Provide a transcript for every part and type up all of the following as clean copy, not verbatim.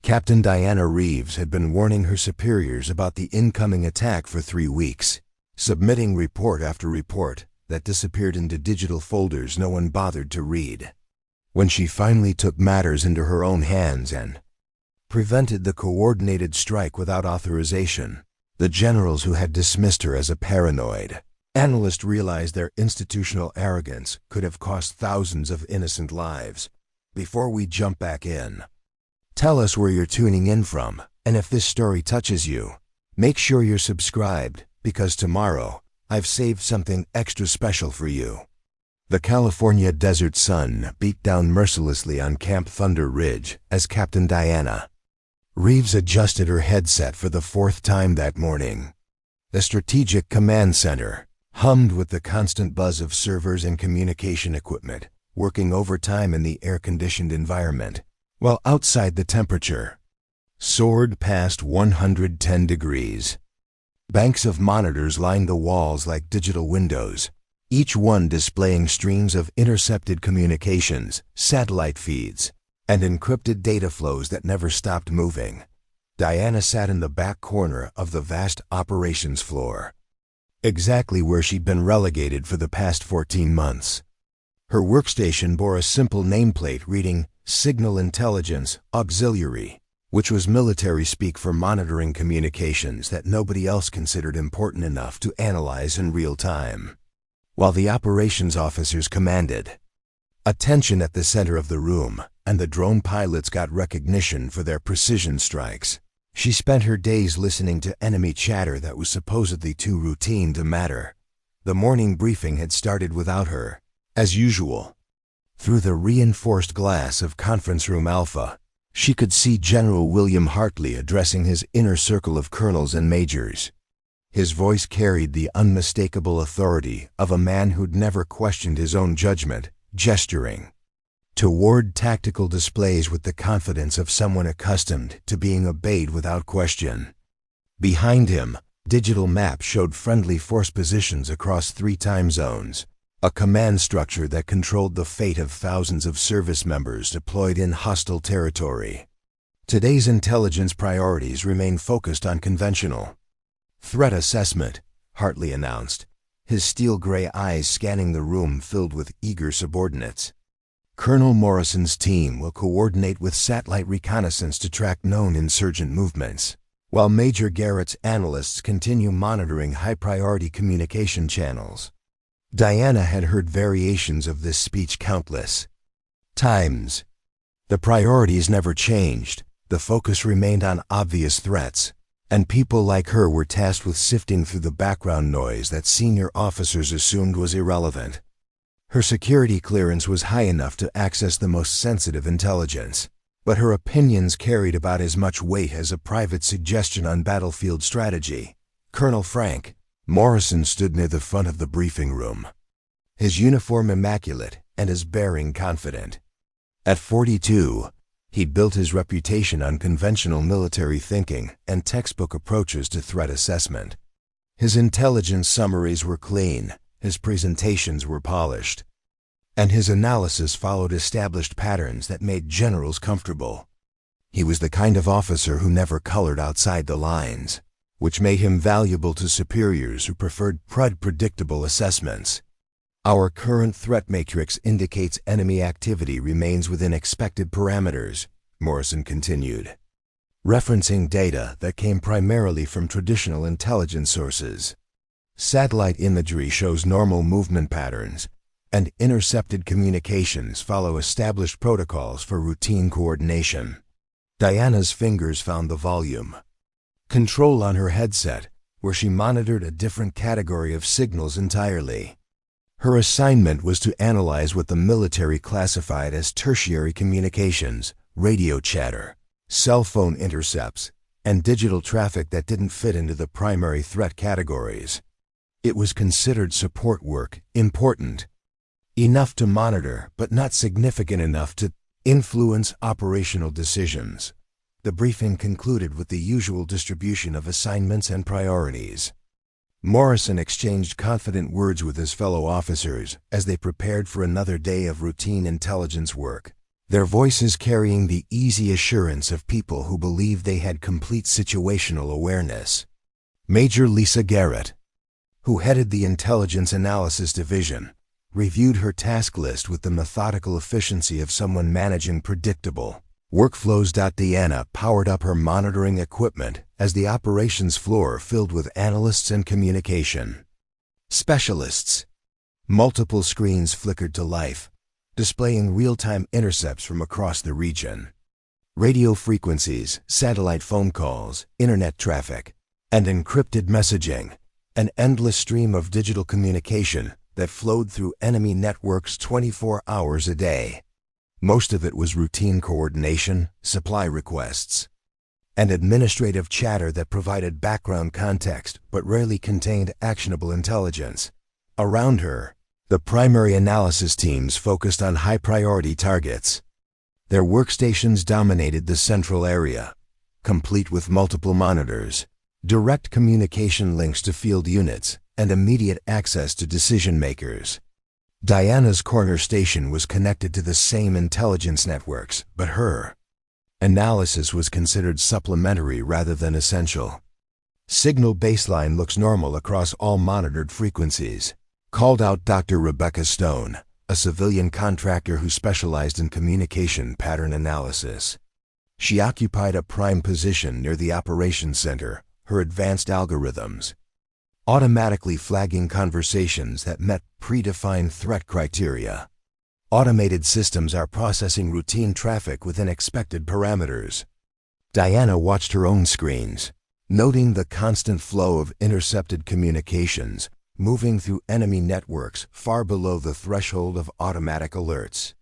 Captain Diana Reeves had been warning her superiors about the incoming attack for 3 weeks, submitting report after report that disappeared into digital folders no one bothered to read. When she finally took matters into her own hands and prevented the coordinated strike without authorization, the generals who had dismissed her as a paranoid analyst realized their institutional arrogance could have cost thousands of innocent lives. Before we jump back in, tell us where you're tuning in from, and if this story touches you, make sure you're subscribed, because tomorrow, I've saved something extra special for you. The California desert sun beat down mercilessly on Camp Thunder Ridge as Captain Diana Reeves adjusted her headset for the 4th time that morning. The Strategic Command Center hummed with the constant buzz of servers and communication equipment, working overtime in the air-conditioned environment, while outside the temperature soared past 110 degrees. Banks of monitors lined the walls like digital windows, each one displaying streams of intercepted communications, satellite feeds, and encrypted data flows that never stopped moving. Diana sat in the back corner of the vast operations floor, exactly where she'd been relegated for the past 14 months. Her workstation bore a simple nameplate reading Signal Intelligence Auxiliary, which was military speak for monitoring communications that nobody else considered important enough to analyze in real time. While the operations officers commanded attention at the center of the room, and the drone pilots got recognition for their precision strikes, she spent her days listening to enemy chatter that was supposedly too routine to matter. The morning briefing had started without her, as usual. Through the reinforced glass of Conference Room Alpha, she could see General William Hartley addressing his inner circle of colonels and majors. His voice carried the unmistakable authority of a man who'd never questioned his own judgment, gesturing toward tactical displays with the confidence of someone accustomed to being obeyed without question. Behind him, digital maps showed friendly force positions across 3 time zones, a command structure that controlled the fate of thousands of service members deployed in hostile territory. Today's intelligence priorities remain focused on conventional threat assessment, Hartley announced, his steel-gray eyes scanning the room filled with eager subordinates. Colonel Morrison's team will coordinate with satellite reconnaissance to track known insurgent movements, while Major Garrett's analysts continue monitoring high-priority communication channels. Diana had heard variations of this speech countless times. The priorities never changed, the focus remained on obvious threats, and people like her were tasked with sifting through the background noise that senior officers assumed was irrelevant. Her security clearance was high enough to access the most sensitive intelligence, but her opinions carried about as much weight as a private suggestion on battlefield strategy. Colonel Frank Morrison stood near the front of the briefing room, his uniform immaculate and his bearing confident. At 42, he'd built his reputation on conventional military thinking and textbook approaches to threat assessment. His intelligence summaries were clean, his presentations were polished, and his analysis followed established patterns that made generals comfortable. He was the kind of officer who never colored outside the lines, which made him valuable to superiors who preferred predictable assessments. Our current threat matrix indicates enemy activity remains within expected parameters, Morrison continued, referencing data that came primarily from traditional intelligence sources. Satellite imagery shows normal movement patterns, and intercepted communications follow established protocols for routine coordination. Diana's fingers found the volume control on her headset, where she monitored a different category of signals entirely. Her assignment was to analyze what the military classified as tertiary communications, radio chatter, cell phone intercepts, and digital traffic that didn't fit into the primary threat categories. It was considered support work, important enough to monitor, but not significant enough to influence operational decisions. The briefing concluded with the usual distribution of assignments and priorities. Morrison exchanged confident words with his fellow officers as they prepared for another day of routine intelligence work. their voices carrying the easy assurance of people who believed they had complete situational awareness. Major Lisa Garrett, who headed the Intelligence Analysis Division, reviewed her task list with the methodical efficiency of someone managing predictable workflows. Diana powered up her monitoring equipment as the operations floor filled with analysts and communication specialists. Multiple screens flickered to life, displaying real-time intercepts from across the region. Radio frequencies, satellite phone calls, internet traffic, and encrypted messaging, an endless stream of digital communication that flowed through enemy networks 24 hours a day. Most of it was routine coordination, supply requests, and administrative chatter that provided background context but rarely contained actionable intelligence. Around her, the primary analysis teams focused on high-priority targets. Their workstations dominated the central area, complete with multiple monitors, direct communication links to field units, and immediate access to decision-makers. Diana's corner station was connected to the same intelligence networks, but her analysis was considered supplementary rather than essential. Signal baseline looks normal across all monitored frequencies, called out Dr. Rebecca Stone, a civilian contractor who specialized in communication pattern analysis. She occupied a prime position near the operations center, her advanced algorithms automatically flagging conversations that met predefined threat criteria. Automated systems are processing routine traffic within expected parameters. Diana watched her own screens, noting the constant flow of intercepted communications moving through enemy networks far below the threshold of automatic alerts.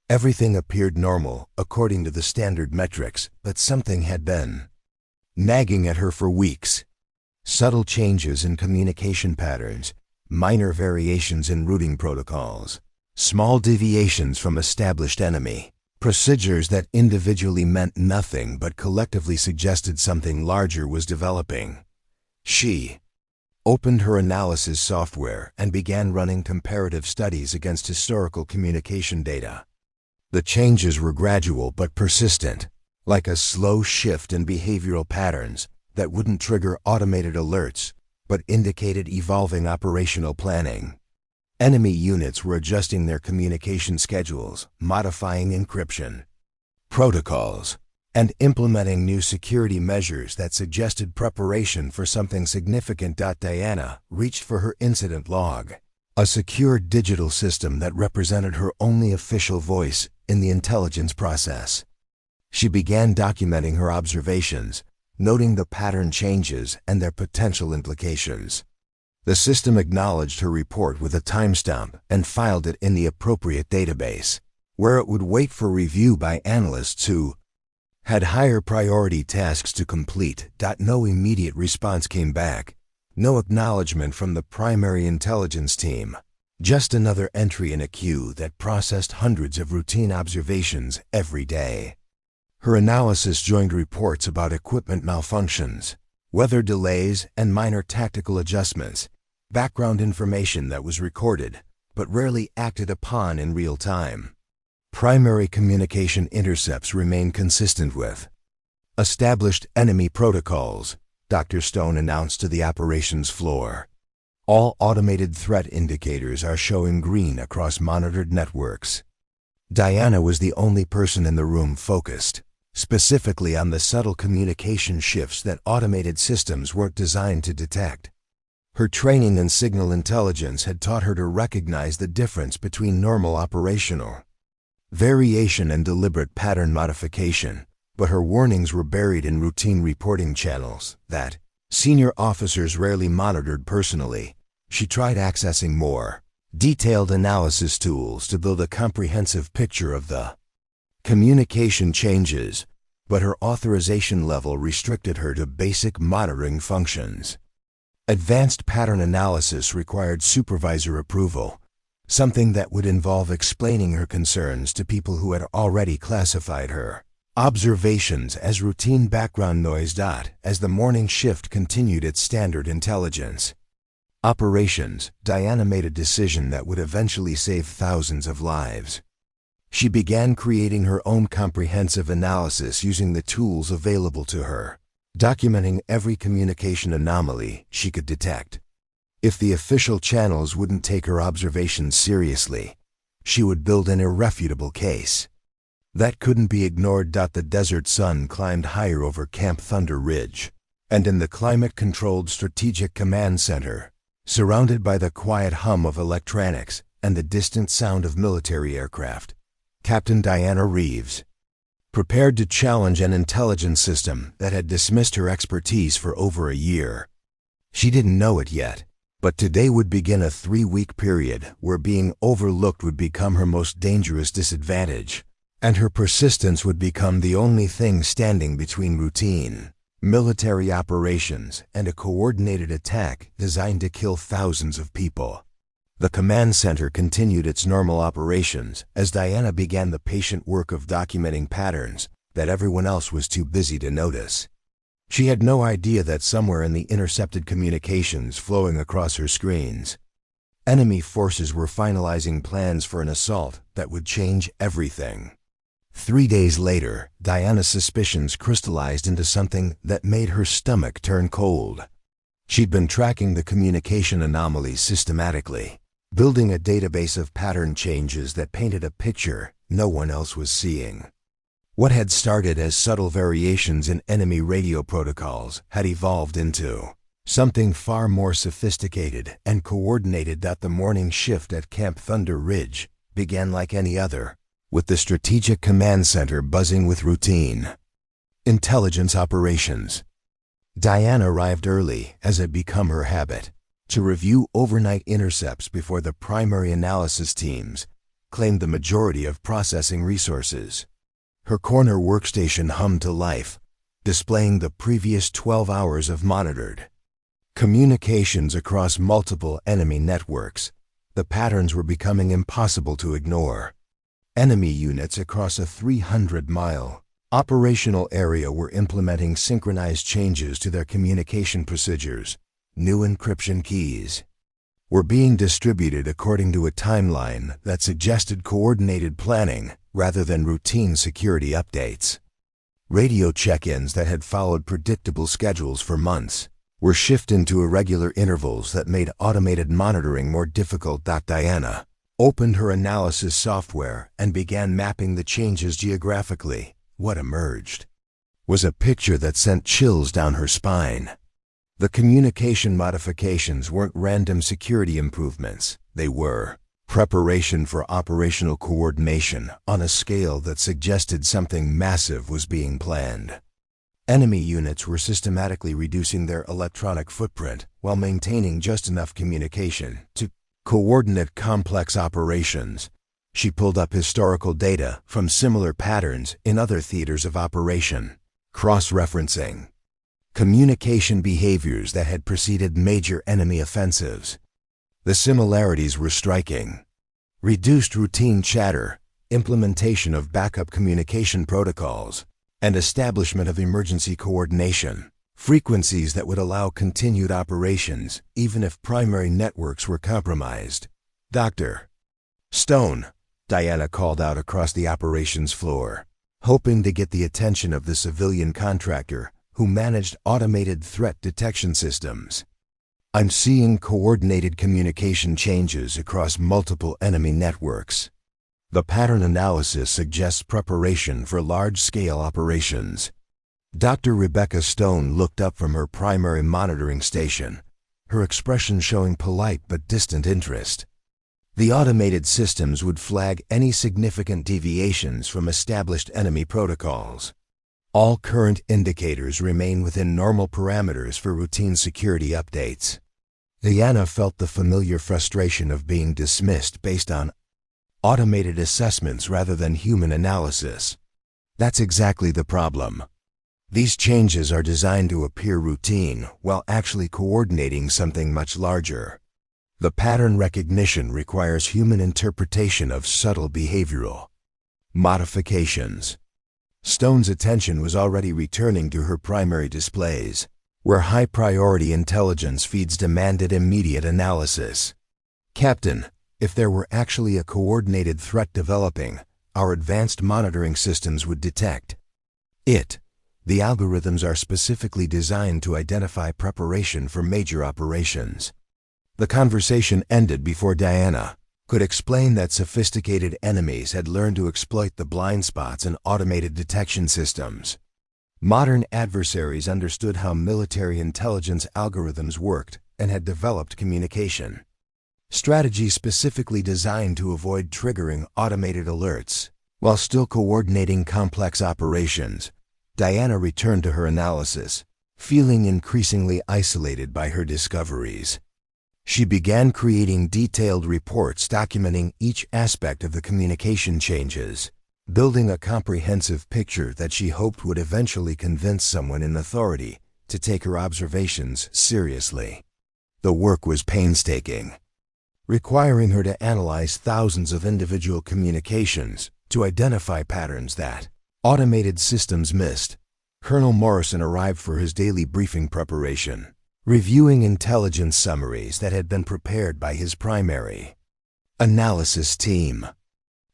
Everything appeared normal according to the standard metrics, but something had been nagging at her for weeks. Subtle changes in communication patterns, minor variations in routing protocols, small deviations from established enemy procedures that individually meant nothing but collectively suggested something larger was developing. She opened her analysis software and began running comparative studies against historical communication data. The changes were gradual but persistent, like a slow shift in behavioral patterns that wouldn't trigger automated alerts, but indicated evolving operational planning. Enemy units were adjusting their communication schedules, modifying encryption protocols, and implementing new security measures that suggested preparation for something significant. Diana reached for her incident log, a secure digital system that represented her only official voice in the intelligence process. She began documenting her observations, noting the pattern changes and their potential implications. The system acknowledged her report with a timestamp and filed it in the appropriate database, where it would wait for review by analysts who had higher priority tasks to complete. No immediate response came back, no acknowledgement from the primary intelligence team, just another entry in a queue that processed hundreds of routine observations every day. Her analysis joined reports about equipment malfunctions, weather delays, and minor tactical adjustments, background information that was recorded but rarely acted upon in real time. Primary communication intercepts remained consistent with established enemy protocols, Dr. Stone announced to the operations floor. All automated threat indicators are showing green across monitored networks. Diana was the only person in the room focused specifically on the subtle communication shifts that automated systems weren't designed to detect. Her training in signal intelligence had taught her to recognize the difference between normal operational variation and deliberate pattern modification, but her warnings were buried in routine reporting channels that senior officers rarely monitored personally. She tried accessing more detailed analysis tools to build a comprehensive picture of the communication changes, but her authorization level restricted her to basic monitoring functions. Advanced pattern analysis required supervisor approval, something that would involve explaining her concerns to people who had already classified her observations as routine background noise. As the morning shift continued its standard intelligence operations, Diana made a decision that would eventually save thousands of lives. She began creating her own comprehensive analysis using the tools available to her, documenting every communication anomaly she could detect. If the official channels wouldn't take her observations seriously, she would build an irrefutable case. That couldn't be ignored. The desert sun climbed higher over Camp Thunder Ridge, and in the climate-controlled Strategic Command Center, surrounded by the quiet hum of electronics and the distant sound of military aircraft, Captain Diana Reeves, prepared to challenge an intelligence system that had dismissed her expertise for over a year. She didn't know it yet, but today would begin a 3-week period where being overlooked would become her most dangerous disadvantage, and her persistence would become the only thing standing between routine military operations and a coordinated attack designed to kill thousands of people. The command center continued its normal operations as Diana began the patient work of documenting patterns that everyone else was too busy to notice. She had no idea that somewhere in the intercepted communications flowing across her screens, enemy forces were finalizing plans for an assault that would change everything. 3 days later, Diana's suspicions crystallized into something that made her stomach turn cold. She'd been tracking the communication anomalies systematically, building a database of pattern changes that painted a picture no one else was seeing. What had started as subtle variations in enemy radio protocols had evolved into something far more sophisticated and coordinated. The morning shift at Camp Thunder Ridge began like any other, with the Strategic Command Center buzzing with routine intelligence operations. Diana arrived early, as had become her habit, to review overnight intercepts before the primary analysis teams claimed the majority of processing resources. Her corner workstation hummed to life, displaying the previous 12 hours of monitored communications across multiple enemy networks. The patterns were becoming impossible to ignore. Enemy units across a 300-mile operational area were implementing synchronized changes to their communication procedures. New encryption keys were being distributed according to a timeline that suggested coordinated planning rather than routine security updates. Radio check-ins that had followed predictable schedules for months were shifted into irregular intervals that made automated monitoring more difficult. Diana opened her analysis software and began mapping the changes geographically. What emerged was a picture that sent chills down her spine. The communication modifications weren't random security improvements. They were preparation for operational coordination on a scale that suggested something massive was being planned. Enemy units were systematically reducing their electronic footprint while maintaining just enough communication to coordinate complex operations. She pulled up historical data from similar patterns in other theaters of operation, cross-referencing communication behaviors that had preceded major enemy offensives. The similarities were striking. Reduced routine chatter, implementation of backup communication protocols, and establishment of emergency coordination, frequencies that would allow continued operations even if primary networks were compromised. "Dr. Stone," Diana called out across the operations floor, hoping to get the attention of the civilian contractor who managed automated threat detection systems. "I'm seeing coordinated communication changes across multiple enemy networks. The pattern analysis suggests preparation for large-scale operations." Dr. Rebecca Stone looked up from her primary monitoring station, her expression showing polite but distant interest. The automated systems would flag any significant deviations from established enemy protocols. All current indicators remain within normal parameters for routine security updates. Diana felt the familiar frustration of being dismissed based on automated assessments rather than human analysis. That's exactly the problem. These changes are designed to appear routine while actually coordinating something much larger. The pattern recognition requires human interpretation of subtle behavioral modifications. Stone's attention was already returning to her primary displays, where high-priority intelligence feeds demanded immediate analysis. "Captain, if there were actually a coordinated threat developing, our advanced monitoring systems would detect it. The algorithms are specifically designed to identify preparation for major operations. The conversation ended before Diana could explain that sophisticated enemies had learned to exploit the blind spots in automated detection systems. Modern adversaries understood how military intelligence algorithms worked and had developed communication strategies specifically designed to avoid triggering automated alerts. While still coordinating complex operations, Diana returned to her analysis, feeling increasingly isolated by her discoveries. She began creating detailed reports documenting each aspect of the communication changes, building a comprehensive picture that she hoped would eventually convince someone in authority to take her observations seriously. The work was painstaking, requiring her to analyze thousands of individual communications to identify patterns that automated systems missed. Colonel Morrison arrived for his daily briefing preparation, reviewing intelligence summaries that had been prepared by his primary analysis team.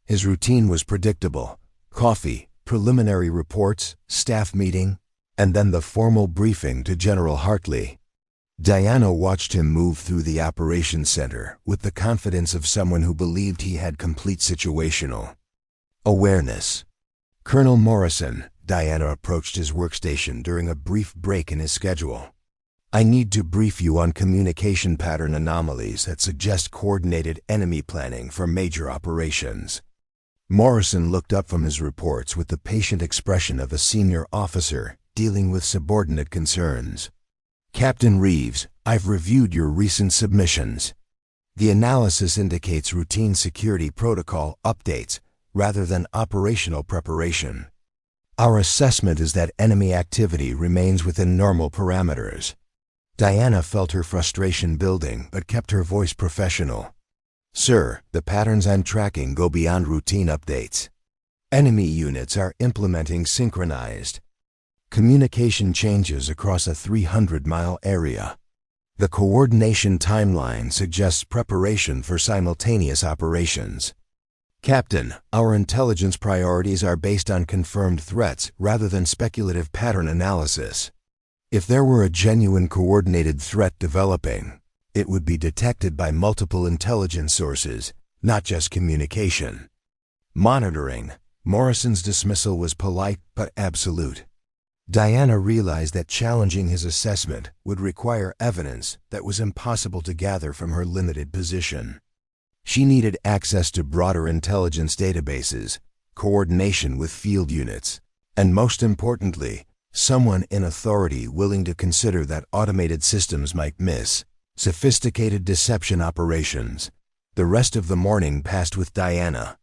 His routine was predictable: coffee, preliminary reports, staff meeting, and then the formal briefing to General Hartley. Diana watched him move through the operations center with the confidence of someone who believed he had complete situational awareness. Colonel Morrison, Diana approached his workstation during a brief break in his schedule. I need to brief you on communication pattern anomalies that suggest coordinated enemy planning for major operations. Morrison looked up from his reports with the patient expression of a senior officer dealing with subordinate concerns. Captain Reeves, I've reviewed your recent submissions. The analysis indicates routine security protocol updates rather than operational preparation. Our assessment is that enemy activity remains within normal parameters. Diana felt her frustration building but kept her voice professional. Sir, the patterns I'm tracking go beyond routine updates. Enemy units are implementing synchronized communication changes across a 300-mile area. The coordination timeline suggests preparation for simultaneous operations. Captain, our intelligence priorities are based on confirmed threats rather than speculative pattern analysis. If there were a genuine coordinated threat developing, it would be detected by multiple intelligence sources, not just communication. Monitoring. Morrison's dismissal was polite but absolute. Diana realized that challenging his assessment would require evidence that was impossible to gather from her limited position. She needed access to broader intelligence databases, coordination with field units, and most importantly, someone in authority willing to consider that automated systems might miss sophisticated deception operations. The rest of the morning passed with Diana,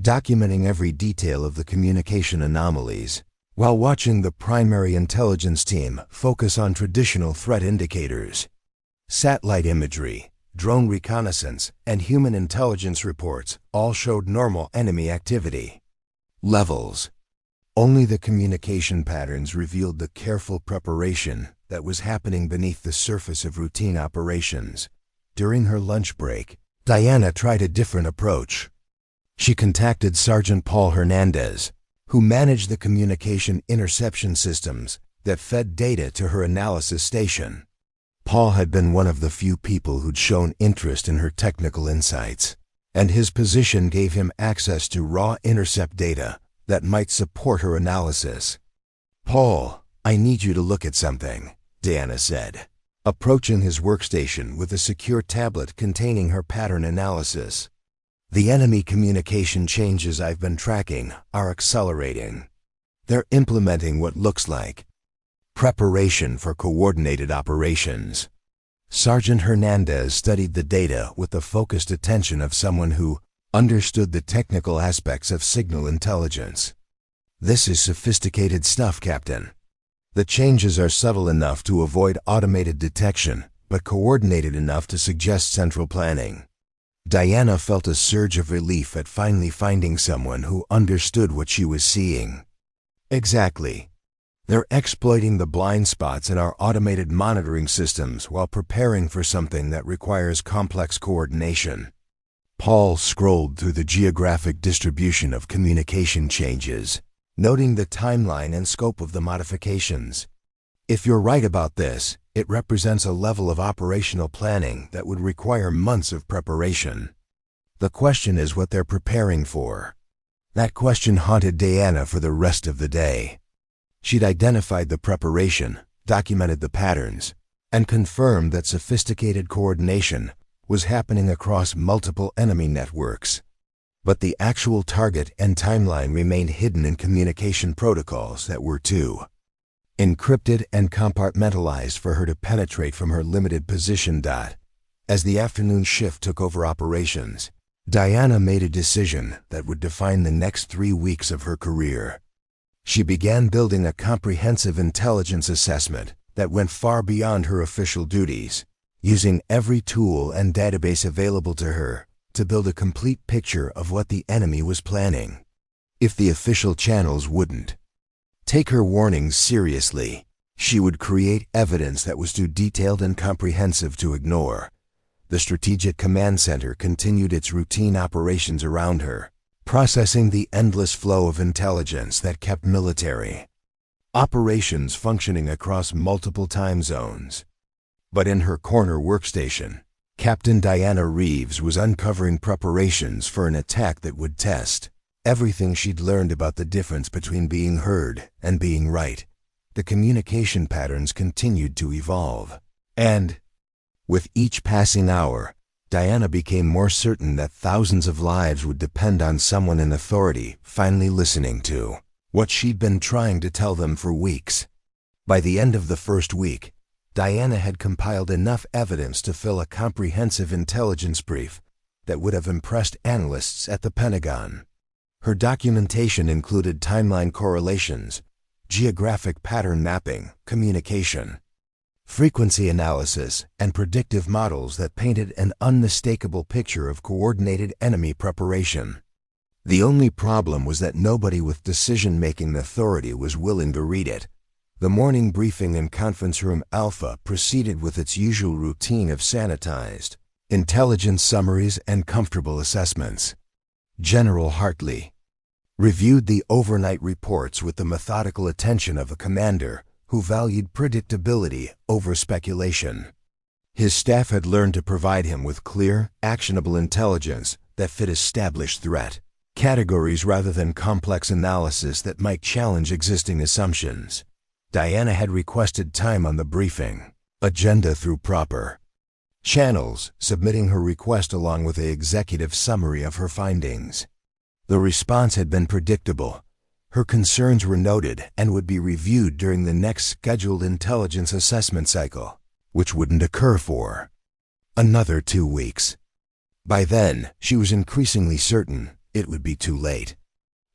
documenting every detail of the communication anomalies, while watching the primary intelligence team focus on traditional threat indicators. Satellite imagery, drone reconnaissance, and human intelligence reports all showed normal enemy activity levels. Only the communication patterns revealed the careful preparation that was happening beneath the surface of routine operations. During her lunch break, Diana tried a different approach. She contacted Sergeant Paul Hernandez, who managed the communication interception systems that fed data to her analysis station. Paul had been one of the few people who'd shown interest in her technical insights, and his position gave him access to raw intercept data that might support her analysis. Paul, I need you to look at something, Diana said, approaching his workstation with a secure tablet containing her pattern analysis. The enemy communication changes I've been tracking are accelerating. They're implementing what looks like preparation for coordinated operations. Sergeant Hernandez studied the data with the focused attention of someone who understood the technical aspects of signal intelligence. This is sophisticated stuff, Captain. The changes are subtle enough to avoid automated detection, but coordinated enough to suggest central planning. Diana felt a surge of relief at finally finding someone who understood what she was seeing. Exactly. They're exploiting the blind spots in our automated monitoring systems while preparing for something that requires complex coordination. Paul scrolled through the geographic distribution of communication changes, noting the timeline and scope of the modifications. If you're right about this, it represents a level of operational planning that would require months of preparation. The question is what they're preparing for. That question haunted Diana for the rest of the day. She'd identified the preparation, documented the patterns, and confirmed that sophisticated coordination was happening across multiple enemy networks. But the actual target and timeline remained hidden in communication protocols that were too encrypted and compartmentalized for her to penetrate from her limited position. As the afternoon shift took over operations, Diana made a decision that would define the next 3 weeks of her career. She began building a comprehensive intelligence assessment that went far beyond her official duties, using every tool and database available to her to build a complete picture of what the enemy was planning. If the official channels wouldn't take her warnings seriously, she would create evidence that was too detailed and comprehensive to ignore. The Strategic Command Center continued its routine operations around her, processing the endless flow of intelligence that kept military operations functioning across multiple time zones. But in her corner workstation, Captain Diana Reeves was uncovering preparations for an attack that would test everything she'd learned about the difference between being heard and being right. The communication patterns continued to evolve, and with each passing hour, Diana became more certain that thousands of lives would depend on someone in authority finally listening to what she'd been trying to tell them for weeks. By the end of the first week, Diana had compiled enough evidence to fill a comprehensive intelligence brief that would have impressed analysts at the Pentagon. Her documentation included timeline correlations, geographic pattern mapping, communication frequency analysis, and predictive models that painted an unmistakable picture of coordinated enemy preparation. The only problem was that nobody with decision-making authority was willing to read it. The morning briefing in Conference Room Alpha proceeded with its usual routine of sanitized intelligence summaries and comfortable assessments. General Hartley reviewed the overnight reports with the methodical attention of a commander who valued predictability over speculation. His staff had learned to provide him with clear, actionable intelligence that fit established threat categories rather than complex analysis that might challenge existing assumptions. Diana had requested time on the briefing agenda through proper channels, submitting her request along with an executive summary of her findings. The response had been predictable. Her concerns were noted and would be reviewed during the next scheduled intelligence assessment cycle, which wouldn't occur for another 2 weeks. By then, she was increasingly certain it would be too late.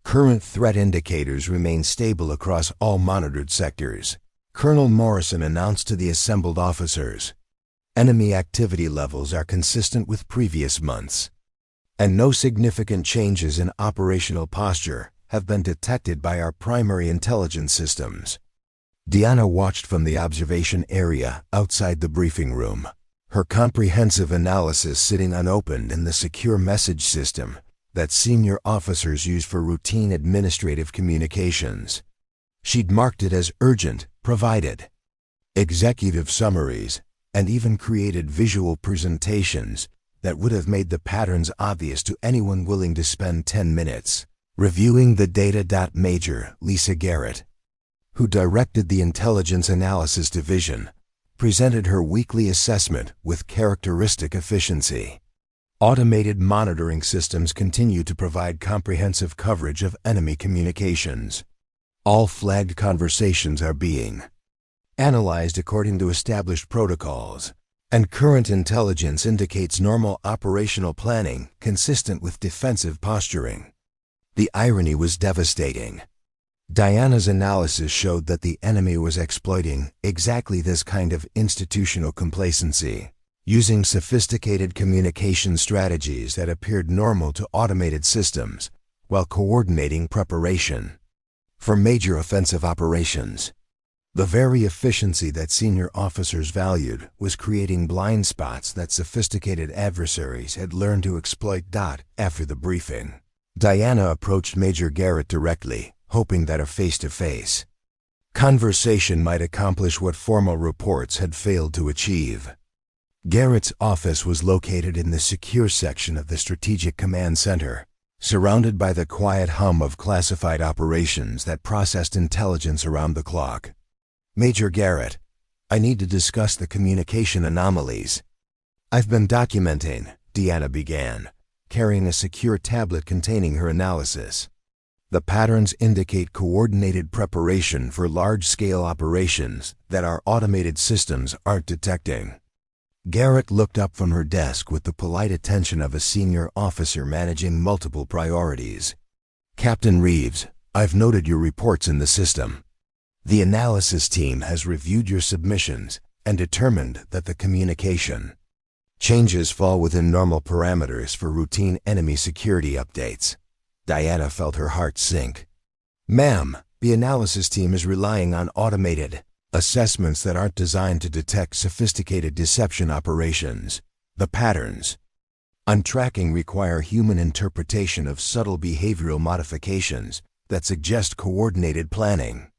Current threat indicators remained stable across all monitored sectors. Colonel Morrison announced to the assembled officers, "Enemy activity levels are consistent with previous months, and no significant changes in operational posture have been detected by our primary intelligence systems." Diana watched from the observation area outside the briefing room, her comprehensive analysis sitting unopened in the secure message system that senior officers use for routine administrative communications. She'd marked it as urgent, provided executive summaries, and even created visual presentations that would have made the patterns obvious to anyone willing to spend 10 minutes reviewing the data. Major Lisa Garrett, who directed the Intelligence Analysis Division, presented her weekly assessment with characteristic efficiency. Automated monitoring systems continue to provide comprehensive coverage of enemy communications. All flagged conversations are being analyzed according to established protocols, and current intelligence indicates normal operational planning consistent with defensive posturing. The irony was devastating. Diana's analysis showed that the enemy was exploiting exactly this kind of institutional complacency, using sophisticated communication strategies that appeared normal to automated systems while coordinating preparation for major offensive operations. The very efficiency that senior officers valued was creating blind spots that sophisticated adversaries had learned to exploit. After the briefing, Diana approached Major Garrett directly, hoping that a face-to-face conversation might accomplish what formal reports had failed to achieve. Garrett's office was located in the secure section of the Strategic Command Center, surrounded by the quiet hum of classified operations that processed intelligence around the clock. Major Garrett, I need to discuss the communication anomalies. I've been documenting, Diana began, carrying a secure tablet containing her analysis. The patterns indicate coordinated preparation for large-scale operations that our automated systems aren't detecting. Garrett looked up from her desk with the polite attention of a senior officer managing multiple priorities. Captain Reeves, I've noted your reports in the system. The analysis team has reviewed your submissions and determined that the communication changes fall within normal parameters for routine enemy security updates. Diana felt her heart sink. Ma'am, the analysis team is relying on automated assessments that aren't designed to detect sophisticated deception operations. The patterns on tracking require human interpretation of subtle behavioral modifications that suggest coordinated planning.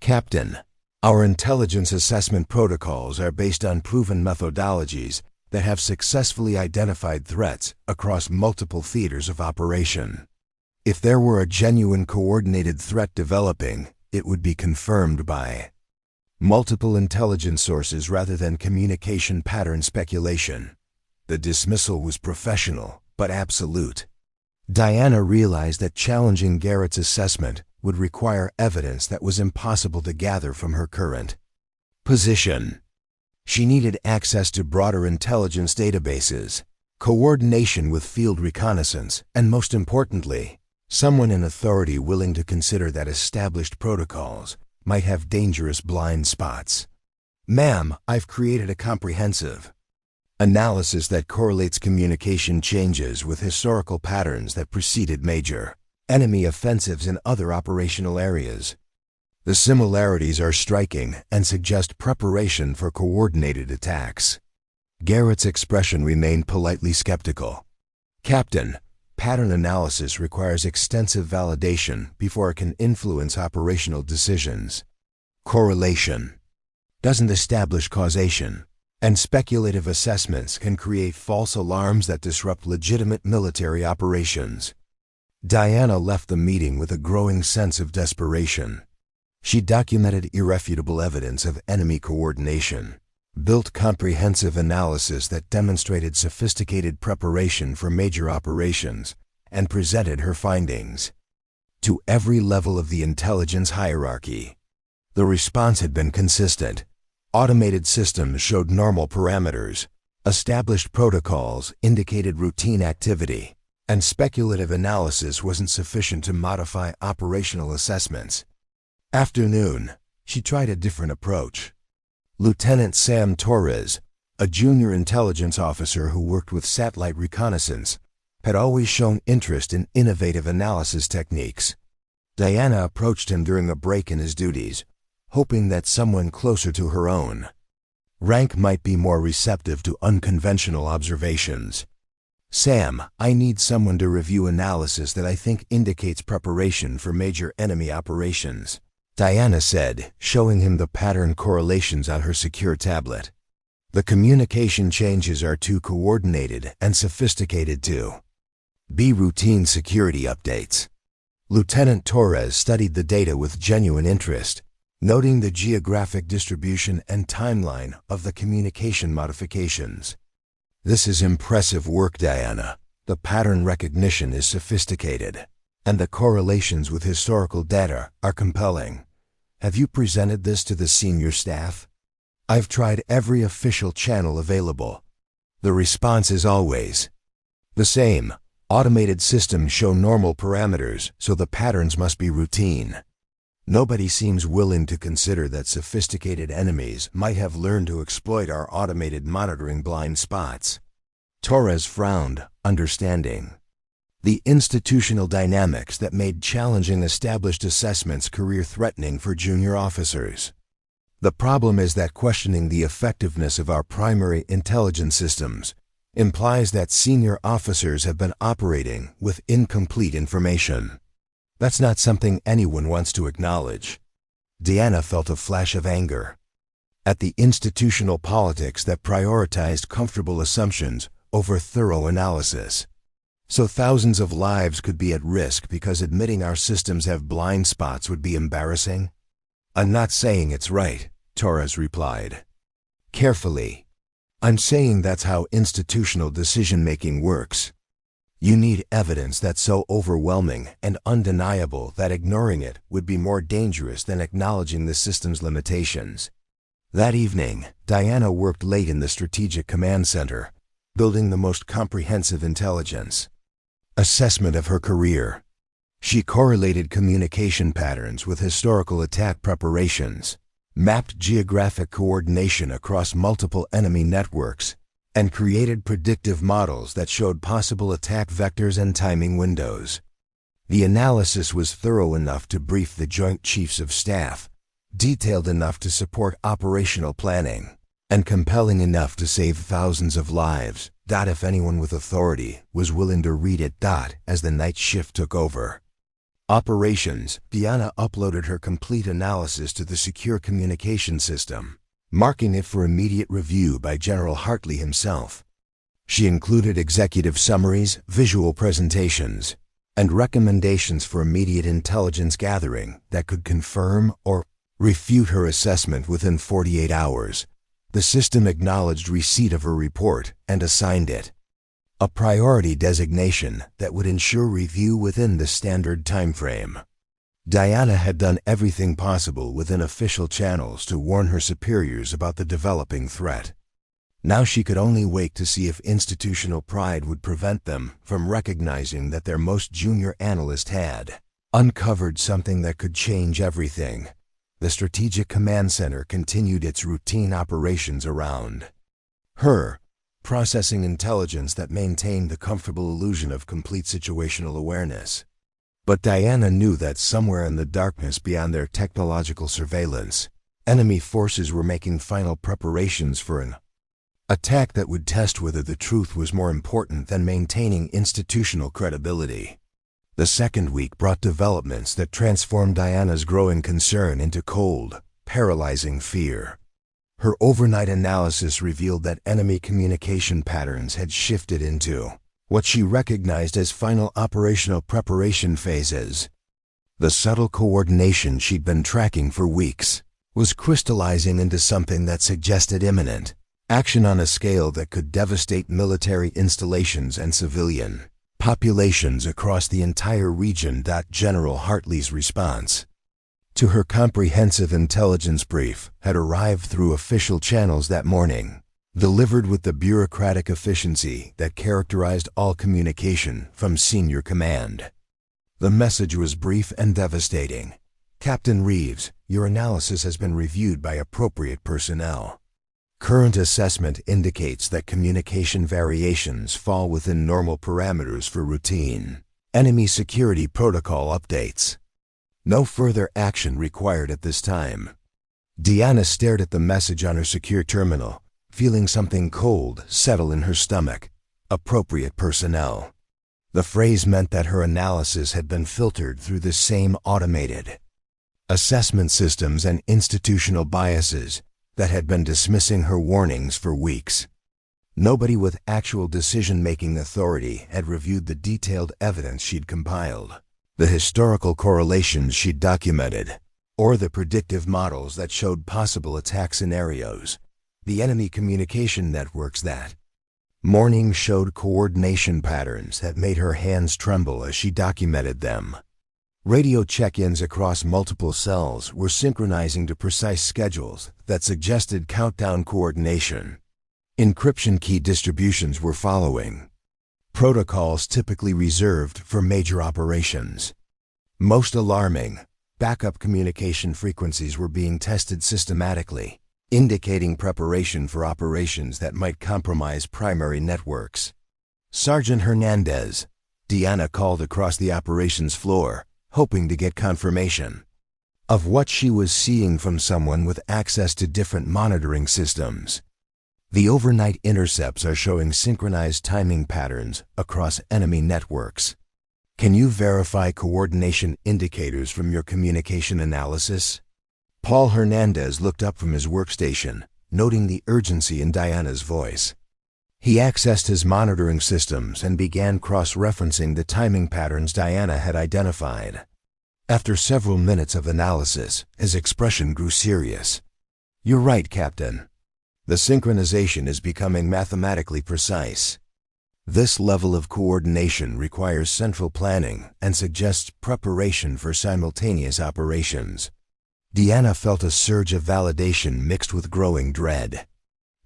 Captain, our intelligence assessment protocols are based on proven methodologies that have successfully identified threats across multiple theaters of operation. If there were a genuine coordinated threat developing, it would be confirmed by multiple intelligence sources rather than communication pattern speculation. The dismissal was professional, but absolute. Diana realized that challenging Garrett's assessment would require evidence that was impossible to gather from her current position. She needed access to broader intelligence databases, coordination with field reconnaissance, and most importantly, someone in authority willing to consider that established protocols might have dangerous blind spots. Ma'am, I've created a comprehensive analysis that correlates communication changes with historical patterns that preceded major enemy offensives in other operational areas. The similarities are striking and suggest preparation for coordinated attacks. Garrett's expression remained politely skeptical. Captain, pattern analysis requires extensive validation before it can influence operational decisions. Correlation doesn't establish causation, and speculative assessments can create false alarms that disrupt legitimate military operations. Diana left the meeting with a growing sense of desperation. She documented irrefutable evidence of enemy coordination, built comprehensive analysis that demonstrated sophisticated preparation for major operations, and presented her findings to every level of the intelligence hierarchy. The response had been consistent. Automated systems showed normal parameters, established protocols indicated routine activity, and speculative analysis wasn't sufficient to modify operational assessments. Afternoon, she tried a different approach. Lieutenant Sam Torres, a junior intelligence officer who worked with satellite reconnaissance, had always shown interest in innovative analysis techniques. Diana approached him during a break in his duties, hoping that someone closer to her own rank might be more receptive to unconventional observations. Sam, I need someone to review analysis that I think indicates preparation for major enemy operations, Diana said, showing him the pattern correlations on her secure tablet. The communication changes are too coordinated and sophisticated to be routine security updates. Lieutenant Torres studied the data with genuine interest, noting the geographic distribution and timeline of the communication modifications. This is impressive work, Diana. The pattern recognition is sophisticated, and the correlations with historical data are compelling. Have you presented this to the senior staff? I've tried every official channel available. The response is always the same. Automated systems show normal parameters, so the patterns must be routine. Nobody seems willing to consider that sophisticated enemies might have learned to exploit our automated monitoring blind spots. Torres frowned, understanding the institutional dynamics that made challenging established assessments career-threatening for junior officers. The problem is that questioning the effectiveness of our primary intelligence systems implies that senior officers have been operating with incomplete information. That's not something anyone wants to acknowledge. Diana felt a flash of anger at the institutional politics that prioritized comfortable assumptions over thorough analysis. So thousands of lives could be at risk because admitting our systems have blind spots would be embarrassing? I'm not saying it's right, Torres replied. Carefully. I'm saying that's how institutional decision-making works. You need evidence that's so overwhelming and undeniable that ignoring it would be more dangerous than acknowledging the system's limitations. That evening, Diana worked late in the Strategic Command Center, building the most comprehensive intelligence assessment of her career. She correlated communication patterns with historical attack preparations, mapped geographic coordination across multiple enemy networks, and created predictive models that showed possible attack vectors and timing windows. The analysis was thorough enough to brief the Joint Chiefs of Staff, detailed enough to support operational planning, and compelling enough to save thousands of lives. If anyone with authority was willing to read it. As the night shift took over operations, Diana uploaded her complete analysis to the secure communication system, marking it for immediate review by General Hartley himself. She included executive summaries, visual presentations, and recommendations for immediate intelligence gathering that could confirm or refute her assessment within 48 hours. The system acknowledged receipt of her report and assigned it a priority designation that would ensure review within the standard timeframe. Diana had done everything possible within official channels to warn her superiors about the developing threat. Now she could only wait to see if institutional pride would prevent them from recognizing that their most junior analyst had uncovered something that could change everything. The Strategic Command Center continued its routine operations around her, processing intelligence that maintained the comfortable illusion of complete situational awareness. But Diana knew that somewhere in the darkness beyond their technological surveillance, enemy forces were making final preparations for an attack that would test whether the truth was more important than maintaining institutional credibility. The second week brought developments that transformed Diana's growing concern into cold, paralyzing fear. Her overnight analysis revealed that enemy communication patterns had shifted into what she recognized as final operational preparation phases. The subtle coordination she'd been tracking for weeks was crystallizing into something that suggested imminent action on a scale that could devastate military installations and civilian populations across the entire region. General Hartley's response to her comprehensive intelligence brief had arrived through official channels that morning, delivered with the bureaucratic efficiency that characterized all communication from senior command. The message was brief and devastating. Captain Reeves, your analysis has been reviewed by appropriate personnel. Current assessment indicates that communication variations fall within normal parameters for routine enemy security protocol updates. No further action required at this time. Diana stared at the message on her secure terminal, feeling something cold settle in her stomach. Appropriate personnel. The phrase meant that her analysis had been filtered through the same automated assessment systems and institutional biases that had been dismissing her warnings for weeks. Nobody with actual decision-making authority had reviewed the detailed evidence she'd compiled, the historical correlations she'd documented, or the predictive models that showed possible attack scenarios. The enemy communication networks that morning showed coordination patterns that made her hands tremble as she documented them. Radio check-ins across multiple cells were synchronizing to precise schedules that suggested countdown coordination. Encryption key distributions were following protocols typically reserved for major operations. Most alarming, backup communication frequencies were being tested systematically, indicating preparation for operations that might compromise primary networks. Sergeant Hernandez, Diana called across the operations floor, hoping to get confirmation. of what she was seeing from someone with access to different monitoring systems. The overnight intercepts are showing synchronized timing patterns across enemy networks. Can you verify coordination indicators from your communication analysis? Paul Hernandez looked up from his workstation, noting the urgency in Diana's voice. He accessed his monitoring systems and began cross-referencing the timing patterns Diana had identified. After several minutes of analysis, his expression grew serious. "You're right, Captain. The synchronization is becoming mathematically precise. This level of coordination requires central planning and suggests preparation for simultaneous operations." Diana felt a surge of validation mixed with growing dread.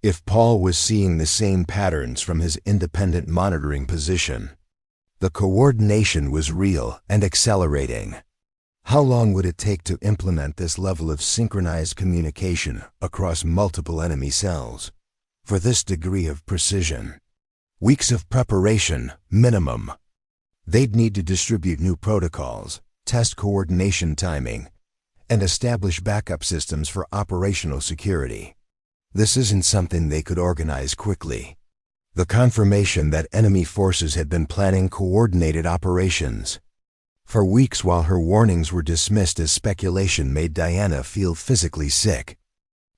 If Paul was seeing the same patterns from his independent monitoring position, the coordination was real and accelerating. How long would it take to implement this level of synchronized communication across multiple enemy cells? For this degree of precision, weeks of preparation, minimum. They'd need to distribute new protocols, test coordination timing, and establish backup systems for operational security. This isn't something they could organize quickly. The confirmation that enemy forces had been planning coordinated operations for weeks while her warnings were dismissed as speculation made Diana feel physically sick.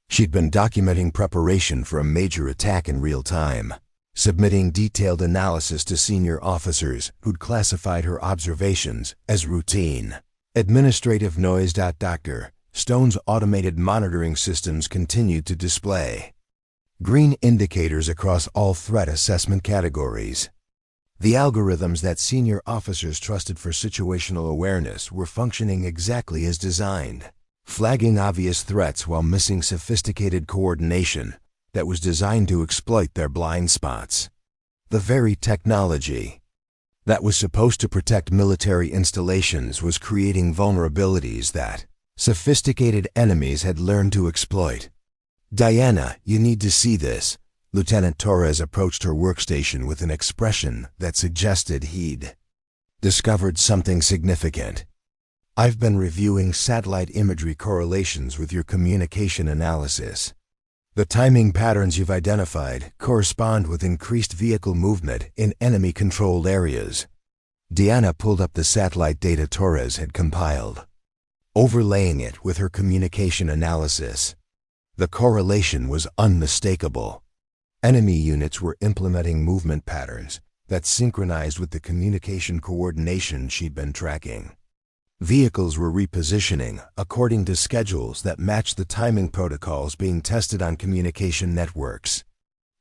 She'd been documenting preparation for a major attack in real time, submitting detailed analysis to senior officers who'd classified her observations as routine. Administrative noise. Dr. Stone's automated monitoring systems continued to display green indicators across all threat assessment categories. The algorithms that senior officers trusted for situational awareness were functioning exactly as designed, flagging obvious threats while missing sophisticated coordination that was designed to exploit their blind spots. The very technology that was supposed to protect military installations was creating vulnerabilities that sophisticated enemies had learned to exploit. "Diana, you need to see this." Lieutenant Torres approached her workstation with an expression that suggested he'd discovered something significant. "I've been reviewing satellite imagery correlations with your communication analysis. The timing patterns you've identified correspond with increased vehicle movement in enemy-controlled areas." Diana pulled up the satellite data Torres had compiled, overlaying it with her communication analysis. The correlation was unmistakable. Enemy units were implementing movement patterns that synchronized with the communication coordination she'd been tracking. Vehicles were repositioning according to schedules that matched the timing protocols being tested on communication networks.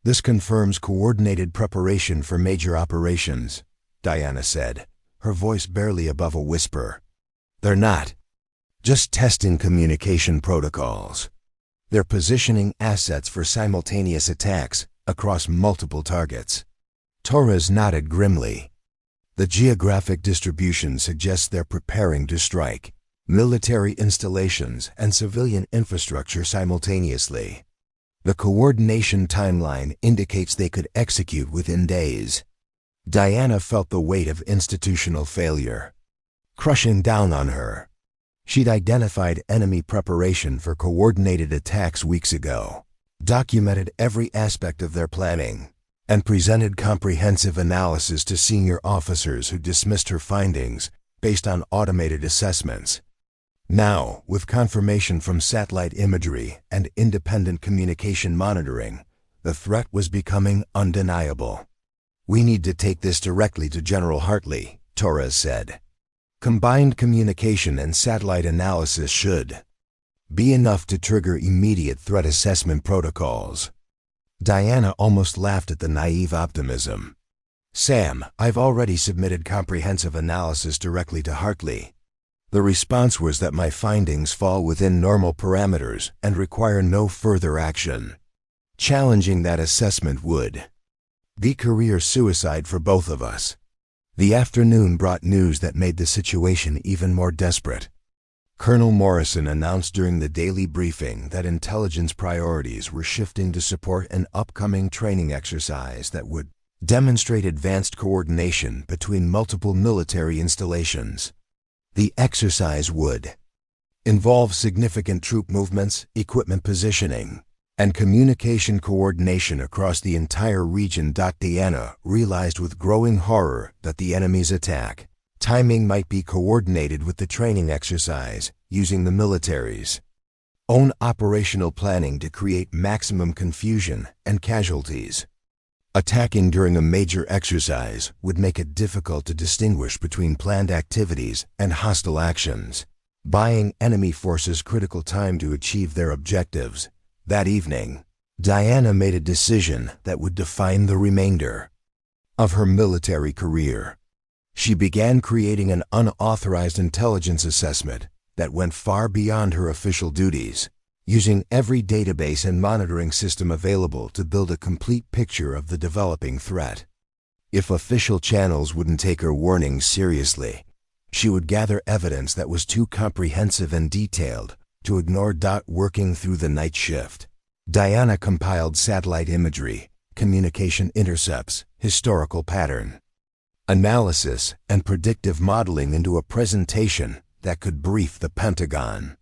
"This confirms coordinated preparation for major operations," Diana said, her voice barely above a whisper. "They're not just testing communication protocols. They're positioning assets for simultaneous attacks across multiple targets." Torres nodded grimly. "The geographic distribution suggests they're preparing to strike military installations and civilian infrastructure simultaneously. The coordination timeline indicates they could execute within days." Diana felt the weight of institutional failure crushing down on her. She'd identified enemy preparation for coordinated attacks weeks ago, documented every aspect of their planning, and presented comprehensive analysis to senior officers who dismissed her findings based on automated assessments. Now, with confirmation from satellite imagery and independent communication monitoring, the threat was becoming undeniable. "We need to take this directly to General Hartley," Torres said. "Combined communication and satellite analysis should be enough to trigger immediate threat assessment protocols." Diana almost laughed at the naive optimism. "Sam, I've already submitted comprehensive analysis directly to Hartley. The response was that my findings fall within normal parameters and require no further action. Challenging that assessment would be career suicide for both of us." The afternoon brought news that made the situation even more desperate. Colonel Morrison announced during the daily briefing that intelligence priorities were shifting to support an upcoming training exercise that would demonstrate advanced coordination between multiple military installations. The exercise would involve significant troop movements, equipment positioning, and communication coordination across the entire region. Diana realized with growing horror that the enemy's attack timing might be coordinated with the training exercise, using the military's own operational planning to create maximum confusion and casualties. Attacking during a major exercise would make it difficult to distinguish between planned activities and hostile actions, buying enemy forces critical time to achieve their objectives. That evening, Diana made a decision that would define the remainder of her military career. She began creating an unauthorized intelligence assessment that went far beyond her official duties, using every database and monitoring system available to build a complete picture of the developing threat. If official channels wouldn't take her warnings seriously, she would gather evidence that was too comprehensive and detailed to ignore. Working through the night shift, Diana compiled satellite imagery, communication intercepts, historical pattern analysis, and predictive modeling into a presentation that could brief the Pentagon.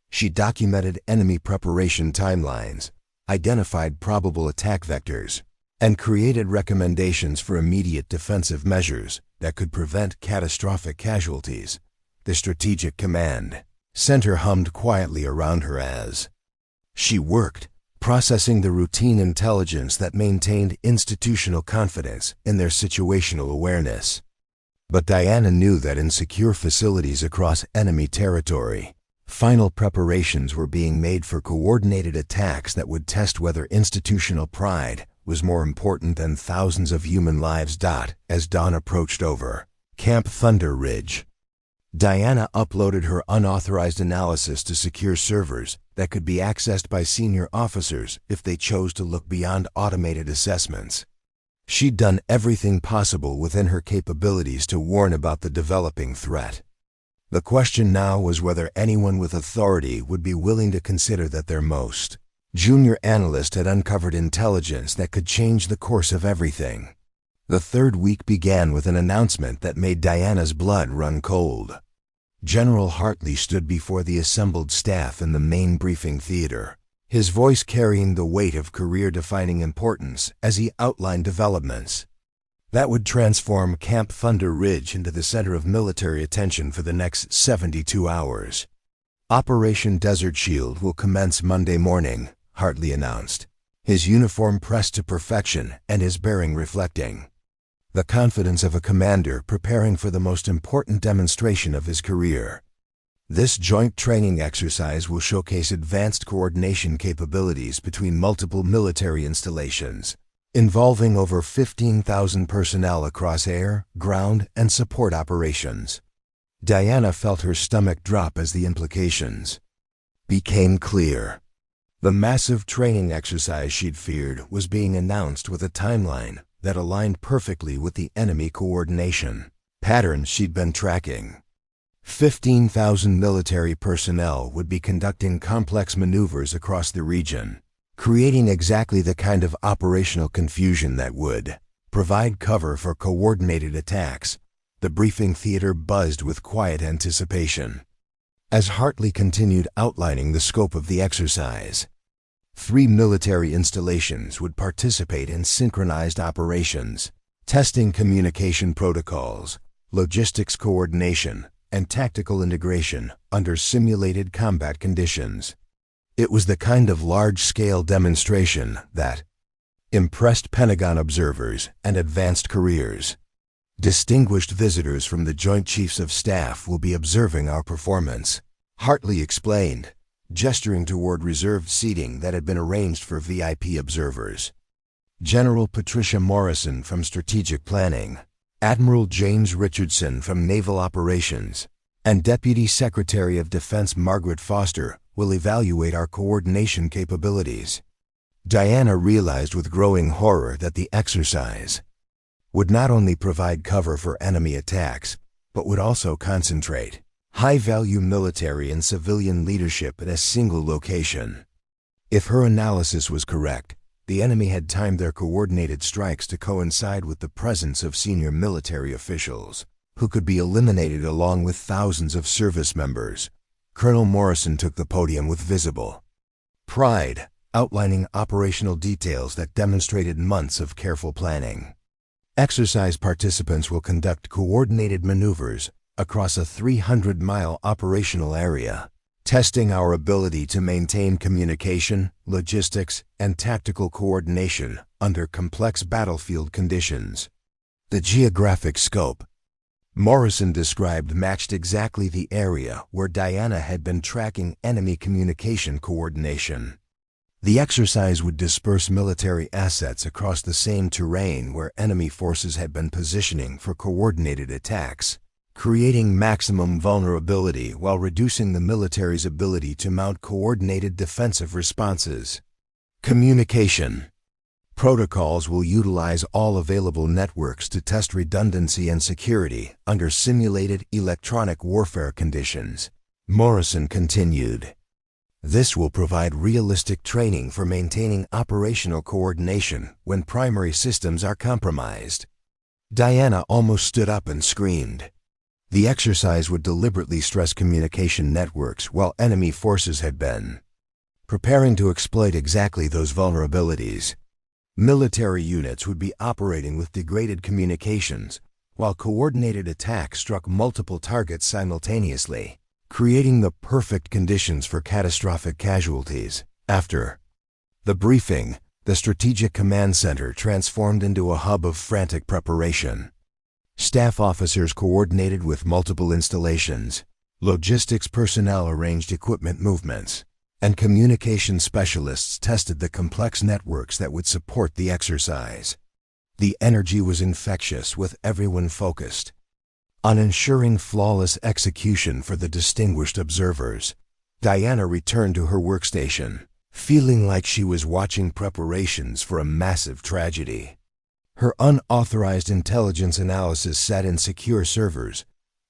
She documented enemy preparation timelines, identified probable attack vectors, and created recommendations for immediate defensive measures that could prevent catastrophic casualties. The strategic command center hummed quietly around her as she worked, processing the routine intelligence that maintained institutional confidence in their situational awareness. But Diana knew that in secure facilities across enemy territory, final preparations were being made for coordinated attacks that would test whether institutional pride was more important than thousands of human lives. As dawn approached over Camp Thunder Ridge, Diana uploaded her unauthorized analysis to secure servers that could be accessed by senior officers if they chose to look beyond automated assessments. She'd done everything possible within her capabilities to warn about the developing threat. The question now was whether anyone with authority would be willing to consider that their most junior analyst had uncovered intelligence that could change the course of everything. The third week began with an announcement that made Diana's blood run cold. General Hartley stood before the assembled staff in the main briefing theater, his voice carrying the weight of career-defining importance as he outlined developments that would transform Camp Thunder Ridge into the center of military attention for the next 72 hours. Operation Desert Shield will commence Monday morning, Hartley announced, his uniform pressed to perfection and his bearing reflecting the confidence of a commander preparing for the most important demonstration of his career. This joint training exercise will showcase advanced coordination capabilities between multiple military installations, involving over 15,000 personnel across air, ground, and support operations. Diana felt her stomach drop as the implications became clear. The massive training exercise she'd feared was being announced with a timeline that aligned perfectly with the enemy coordination patterns she'd been tracking. 15,000 military personnel would be conducting complex maneuvers across the region, creating exactly the kind of operational confusion that would provide cover for coordinated attacks. The briefing theater buzzed with quiet anticipation. As Hartley continued outlining the scope of the exercise, 3 military installations would participate in synchronized operations, testing communication protocols, logistics coordination, and tactical integration under simulated combat conditions. It was the kind of large-scale demonstration that impressed Pentagon observers and advanced careers. Distinguished visitors from the Joint Chiefs of Staff will be observing our performance, Hartley explained, gesturing toward reserved seating that had been arranged for VIP observers. General Patricia Morrison from Strategic Planning, Admiral James Richardson from Naval Operations, and Deputy Secretary of Defense Margaret Foster will evaluate our coordination capabilities. Diana realized with growing horror that the exercise would not only provide cover for enemy attacks, but would also concentrate high-value military and civilian leadership in a single location. If her analysis was correct, the enemy had timed their coordinated strikes to coincide with the presence of senior military officials, who could be eliminated along with thousands of service members. Colonel Morrison took the podium with visible pride, outlining operational details that demonstrated months of careful planning. Exercise participants will conduct coordinated maneuvers across a 300-mile operational area, testing our ability to maintain communication, logistics, and tactical coordination under complex battlefield conditions. The geographic scope Morrison described matched exactly the area where Diana had been tracking enemy communication coordination. The exercise would disperse military assets across the same terrain where enemy forces had been positioning for coordinated attacks, creating maximum vulnerability while reducing the military's ability to mount coordinated defensive responses. Communication protocols will utilize all available networks to test redundancy and security under simulated electronic warfare conditions, Morrison continued. This will provide realistic training for maintaining operational coordination when primary systems are compromised. Diana almost stood up and screamed. The exercise would deliberately stress communication networks while enemy forces had been preparing to exploit exactly those vulnerabilities. Military units would be operating with degraded communications, while coordinated attacks struck multiple targets simultaneously, creating the perfect conditions for catastrophic casualties. After the briefing, the Strategic Command Center transformed into a hub of frantic preparation. Staff officers coordinated with multiple installations, logistics personnel arranged equipment movements, and communication specialists tested the complex networks that would support the exercise. The energy was infectious, with everyone focused on ensuring flawless execution for the distinguished observers. Diana returned to her workstation, feeling like she was watching preparations for a massive tragedy. Her unauthorized intelligence analysis sat in secure servers,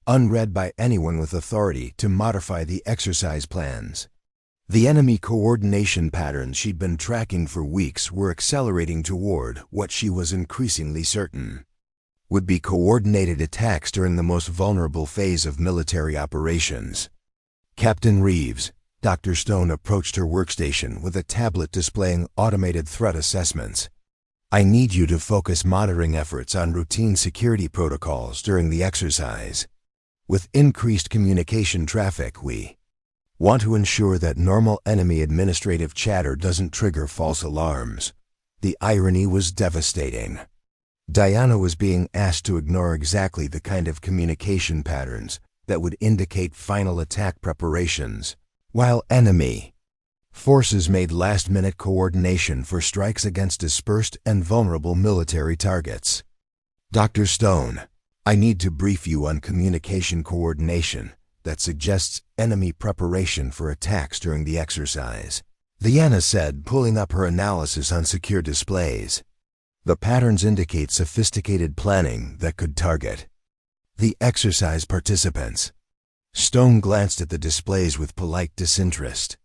unread by anyone with authority to modify the exercise plans. The enemy coordination patterns she'd been tracking for weeks were accelerating toward what she was increasingly certain would be coordinated attacks during the most vulnerable phase of military operations. Captain Reeves, Dr. Stone approached her workstation with a tablet displaying automated threat assessments. I need you to focus monitoring efforts on routine security protocols during the exercise. With increased communication traffic, we want to ensure that normal enemy administrative chatter doesn't trigger false alarms. The irony was devastating. Diana was being asked to ignore exactly the kind of communication patterns that would indicate final attack preparations, while enemy forces made last-minute coordination for strikes against dispersed and vulnerable military targets. Dr. Stone, I need to brief you on communication coordination that suggests enemy preparation for attacks during the exercise, Diana said, pulling up her analysis on secure displays. The patterns indicate sophisticated planning that could target the exercise participants. Stone glanced at the displays with polite disinterest.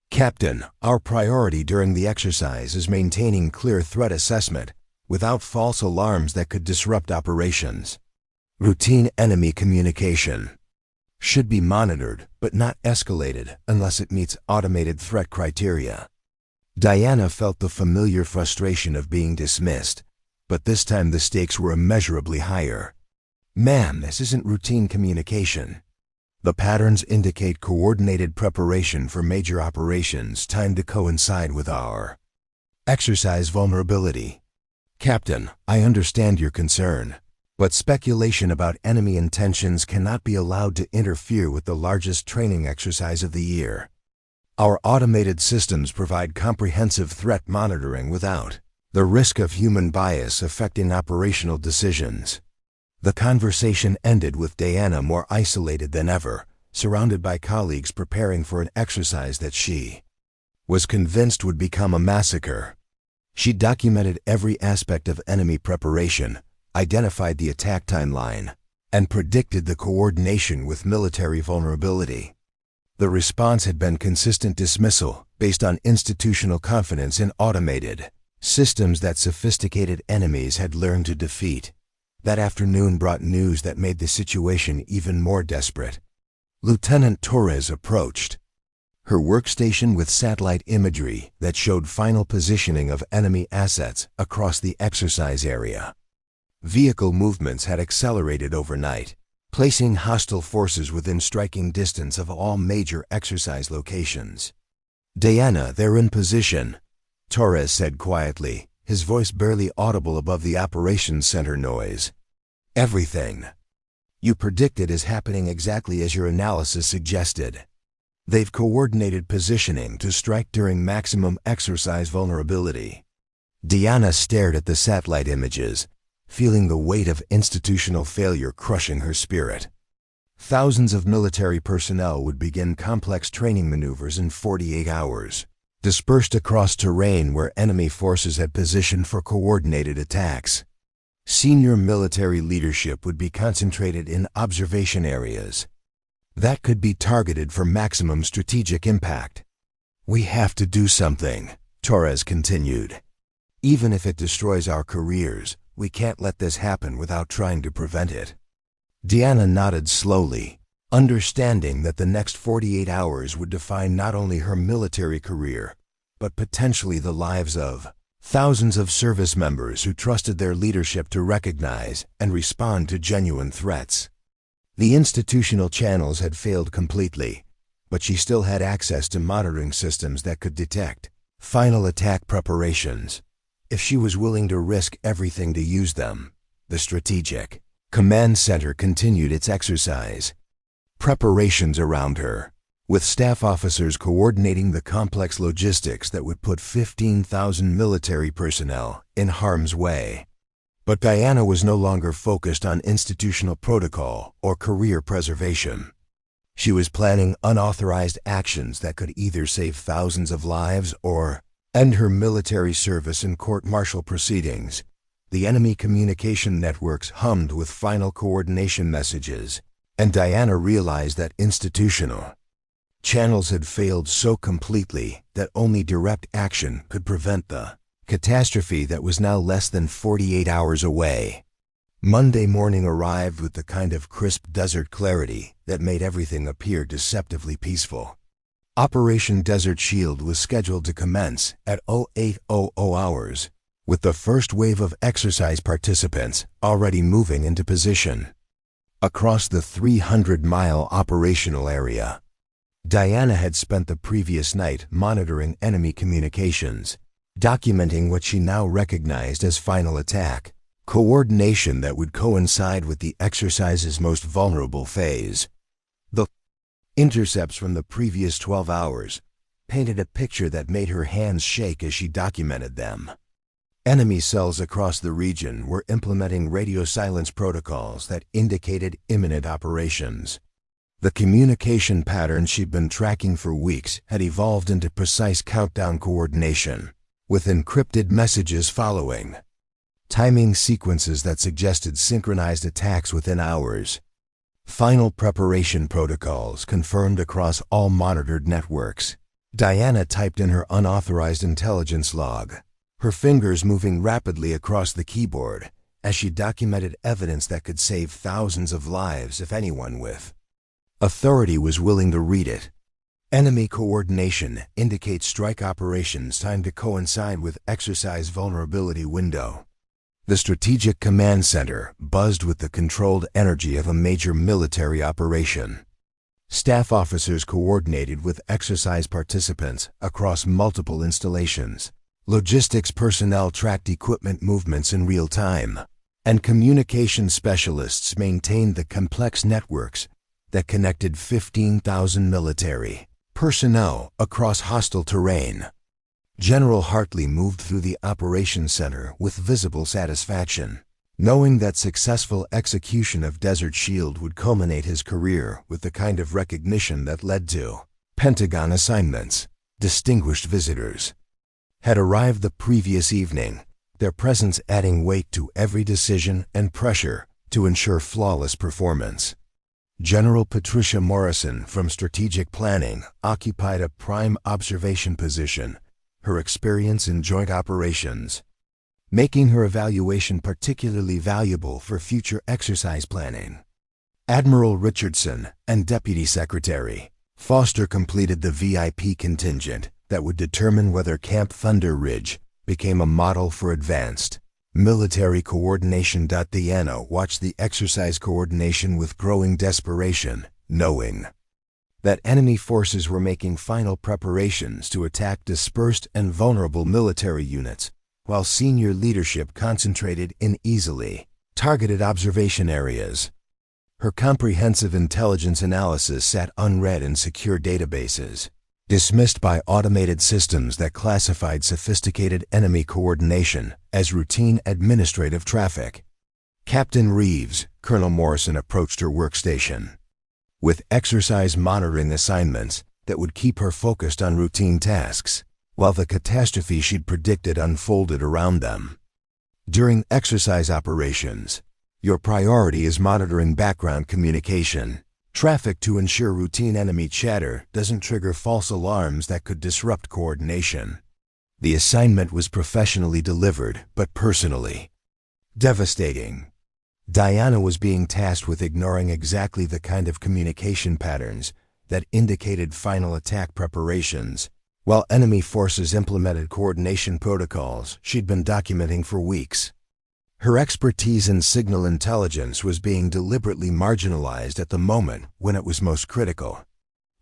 Captain, our priority during the exercise is maintaining clear threat assessment without false alarms that could disrupt operations. Routine enemy communication should be monitored but not escalated unless it meets automated threat criteria. Diana felt the familiar frustration of being dismissed, but this time the stakes were immeasurably higher. Ma'am, this isn't routine communication. The patterns indicate coordinated preparation for major operations timed to coincide with our exercise vulnerability. Captain, I understand your concern, but speculation about enemy intentions cannot be allowed to interfere with the largest training exercise of the year. Our automated systems provide comprehensive threat monitoring without the risk of human bias affecting operational decisions. The conversation ended with Diana more isolated than ever, surrounded by colleagues preparing for an exercise that she was convinced would become a massacre. She documented every aspect of enemy preparation, identified the attack timeline, and predicted the coordination with military vulnerability. The response had been consistent dismissal based on institutional confidence in automated systems that sophisticated enemies had learned to defeat. That afternoon brought news that made the situation even more desperate. Lieutenant Torres approached, her workstation with satellite imagery that showed final positioning of enemy assets across the exercise area. Vehicle movements had accelerated overnight, placing hostile forces within striking distance of all major exercise locations. "Diana, they're in position," Torres said quietly, his voice barely audible above the operations center noise. "Everything you predicted is happening exactly as your analysis suggested. They've coordinated positioning to strike during maximum exercise vulnerability." Diana stared at the satellite images, feeling the weight of institutional failure crushing her spirit. Thousands of military personnel would begin complex training maneuvers in 48 hours, dispersed across terrain where enemy forces had positioned for coordinated attacks. Senior military leadership would be concentrated in observation areas that could be targeted for maximum strategic impact. "We have to do something," Torres continued. "Even if it destroys our careers, we can't let this happen without trying to prevent it." Diana nodded slowly, understanding that the next 48 hours would define not only her military career, but potentially the lives of thousands of service members who trusted their leadership to recognize and respond to genuine threats. The institutional channels had failed completely, but she still had access to monitoring systems that could detect final attack preparations. If she was willing to risk everything to use them, the Strategic Command Center continued its exercise. Preparations around her, with staff officers coordinating the complex logistics that would put 15,000 military personnel in harm's way. But Diana was no longer focused on institutional protocol or career preservation. She was planning unauthorized actions that could either save thousands of lives or end her military service in court-martial proceedings. The enemy communication networks hummed with final coordination messages, and Diana realized that institutional channels had failed so completely that only direct action could prevent the catastrophe that was now less than 48 hours away. Monday morning arrived with the kind of crisp desert clarity that made everything appear deceptively peaceful. Operation Desert Shield was scheduled to commence at 0800 hours, with the first wave of exercise participants already moving into position. Across the 300-mile operational area, Diana had spent the previous night monitoring enemy communications, documenting what she now recognized as final attack coordination that would coincide with the exercise's most vulnerable phase. The intercepts from the previous 12 hours painted a picture that made her hands shake as she documented them. Enemy cells across the region were implementing radio silence protocols that indicated imminent operations. The communication pattern she'd been tracking for weeks had evolved into precise countdown coordination, with encrypted messages following, timing sequences that suggested synchronized attacks within hours. Final preparation protocols confirmed across all monitored networks. Diana typed in her unauthorized intelligence log, her fingers moving rapidly across the keyboard as she documented evidence that could save thousands of lives if anyone with authority was willing to read it. Enemy coordination indicates strike operations timed to coincide with exercise vulnerability window. The Strategic Command Center buzzed with the controlled energy of a major military operation. Staff officers coordinated with exercise participants across multiple installations. Logistics personnel tracked equipment movements in real time, and communication specialists maintained the complex networks that connected 15,000 military personnel across hostile terrain. General Hartley moved through the operations center with visible satisfaction, knowing that successful execution of Desert Shield would culminate his career with the kind of recognition that led to Pentagon assignments. Distinguished visitors had arrived the previous evening, their presence adding weight to every decision and pressure to ensure flawless performance. General Patricia Morrison from Strategic Planning occupied a prime observation position, her experience in joint operations making her evaluation particularly valuable for future exercise planning. Admiral Richardson and Deputy Secretary Foster completed the VIP contingent that would determine whether Camp Thunder Ridge became a model for advanced military coordination. Diana watched the exercise coordination with growing desperation, knowing that enemy forces were making final preparations to attack dispersed and vulnerable military units, while senior leadership concentrated in easily targeted observation areas. Her comprehensive intelligence analysis sat unread in secure databases, dismissed by automated systems that classified sophisticated enemy coordination as routine administrative traffic. Captain Reeves, Colonel Morrison approached her workstation with exercise monitoring assignments that would keep her focused on routine tasks, while the catastrophe she'd predicted unfolded around them. During exercise operations, your priority is monitoring background communication traffic to ensure routine enemy chatter doesn't trigger false alarms that could disrupt coordination. The assignment was professionally delivered, but personally devastating. Diana was being tasked with ignoring exactly the kind of communication patterns that indicated final attack preparations, while enemy forces implemented coordination protocols she'd been documenting for weeks. Her expertise in signal intelligence was being deliberately marginalized at the moment when it was most critical.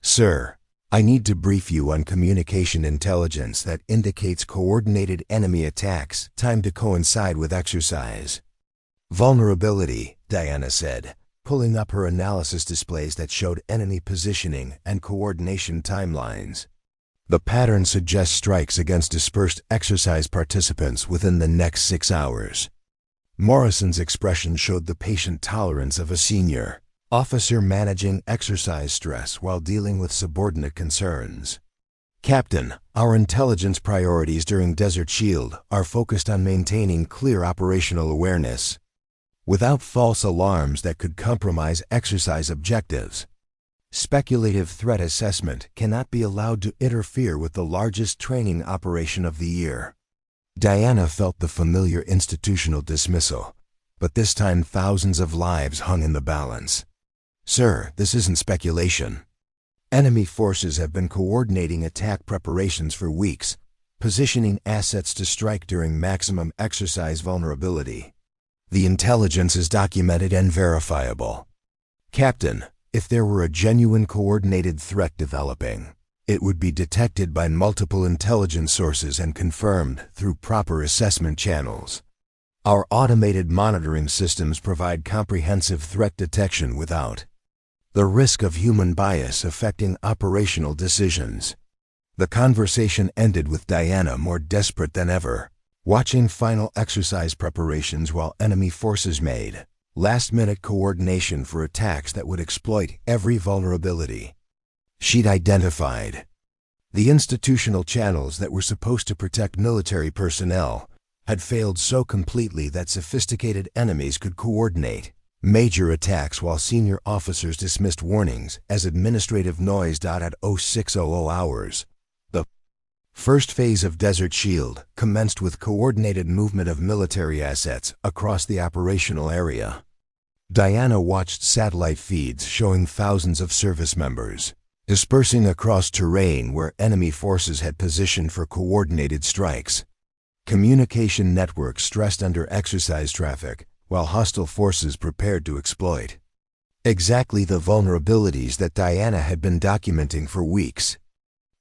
Sir, I need to brief you on communication intelligence that indicates coordinated enemy attacks timed to coincide with exercise. Vulnerability, Diana said, pulling up her analysis displays that showed enemy positioning and coordination timelines. The pattern suggests strikes against dispersed exercise participants within the next 6 hours. Morrison's expression showed the patient tolerance of a senior officer managing exercise stress while dealing with subordinate concerns. Captain, our intelligence priorities during Desert Shield are focused on maintaining clear operational awareness, without false alarms that could compromise exercise objectives. Speculative threat assessment cannot be allowed to interfere with the largest training operation of the year. Diana felt the familiar institutional dismissal, but this time thousands of lives hung in the balance. Sir, this isn't speculation. Enemy forces have been coordinating attack preparations for weeks, positioning assets to strike during maximum exercise vulnerability. The intelligence is documented and verifiable. Captain, if there were a genuine coordinated threat developing, it would be detected by multiple intelligence sources and confirmed through proper assessment channels. Our automated monitoring systems provide comprehensive threat detection without the risk of human bias affecting operational decisions. The conversation ended with Diana more desperate than ever, watching final exercise preparations while enemy forces made last-minute coordination for attacks that would exploit every vulnerability she'd identified. The institutional channels that were supposed to protect military personnel had failed so completely that sophisticated enemies could coordinate major attacks while senior officers dismissed warnings as administrative noise. At 0600 hours, the first phase of Desert Shield commenced with coordinated movement of military assets across the operational area. Diana watched satellite feeds showing thousands of service members dispersing across terrain where enemy forces had positioned for coordinated strikes. Communication networks stressed under exercise traffic, while hostile forces prepared to exploit exactly the vulnerabilities that Diana had been documenting for weeks.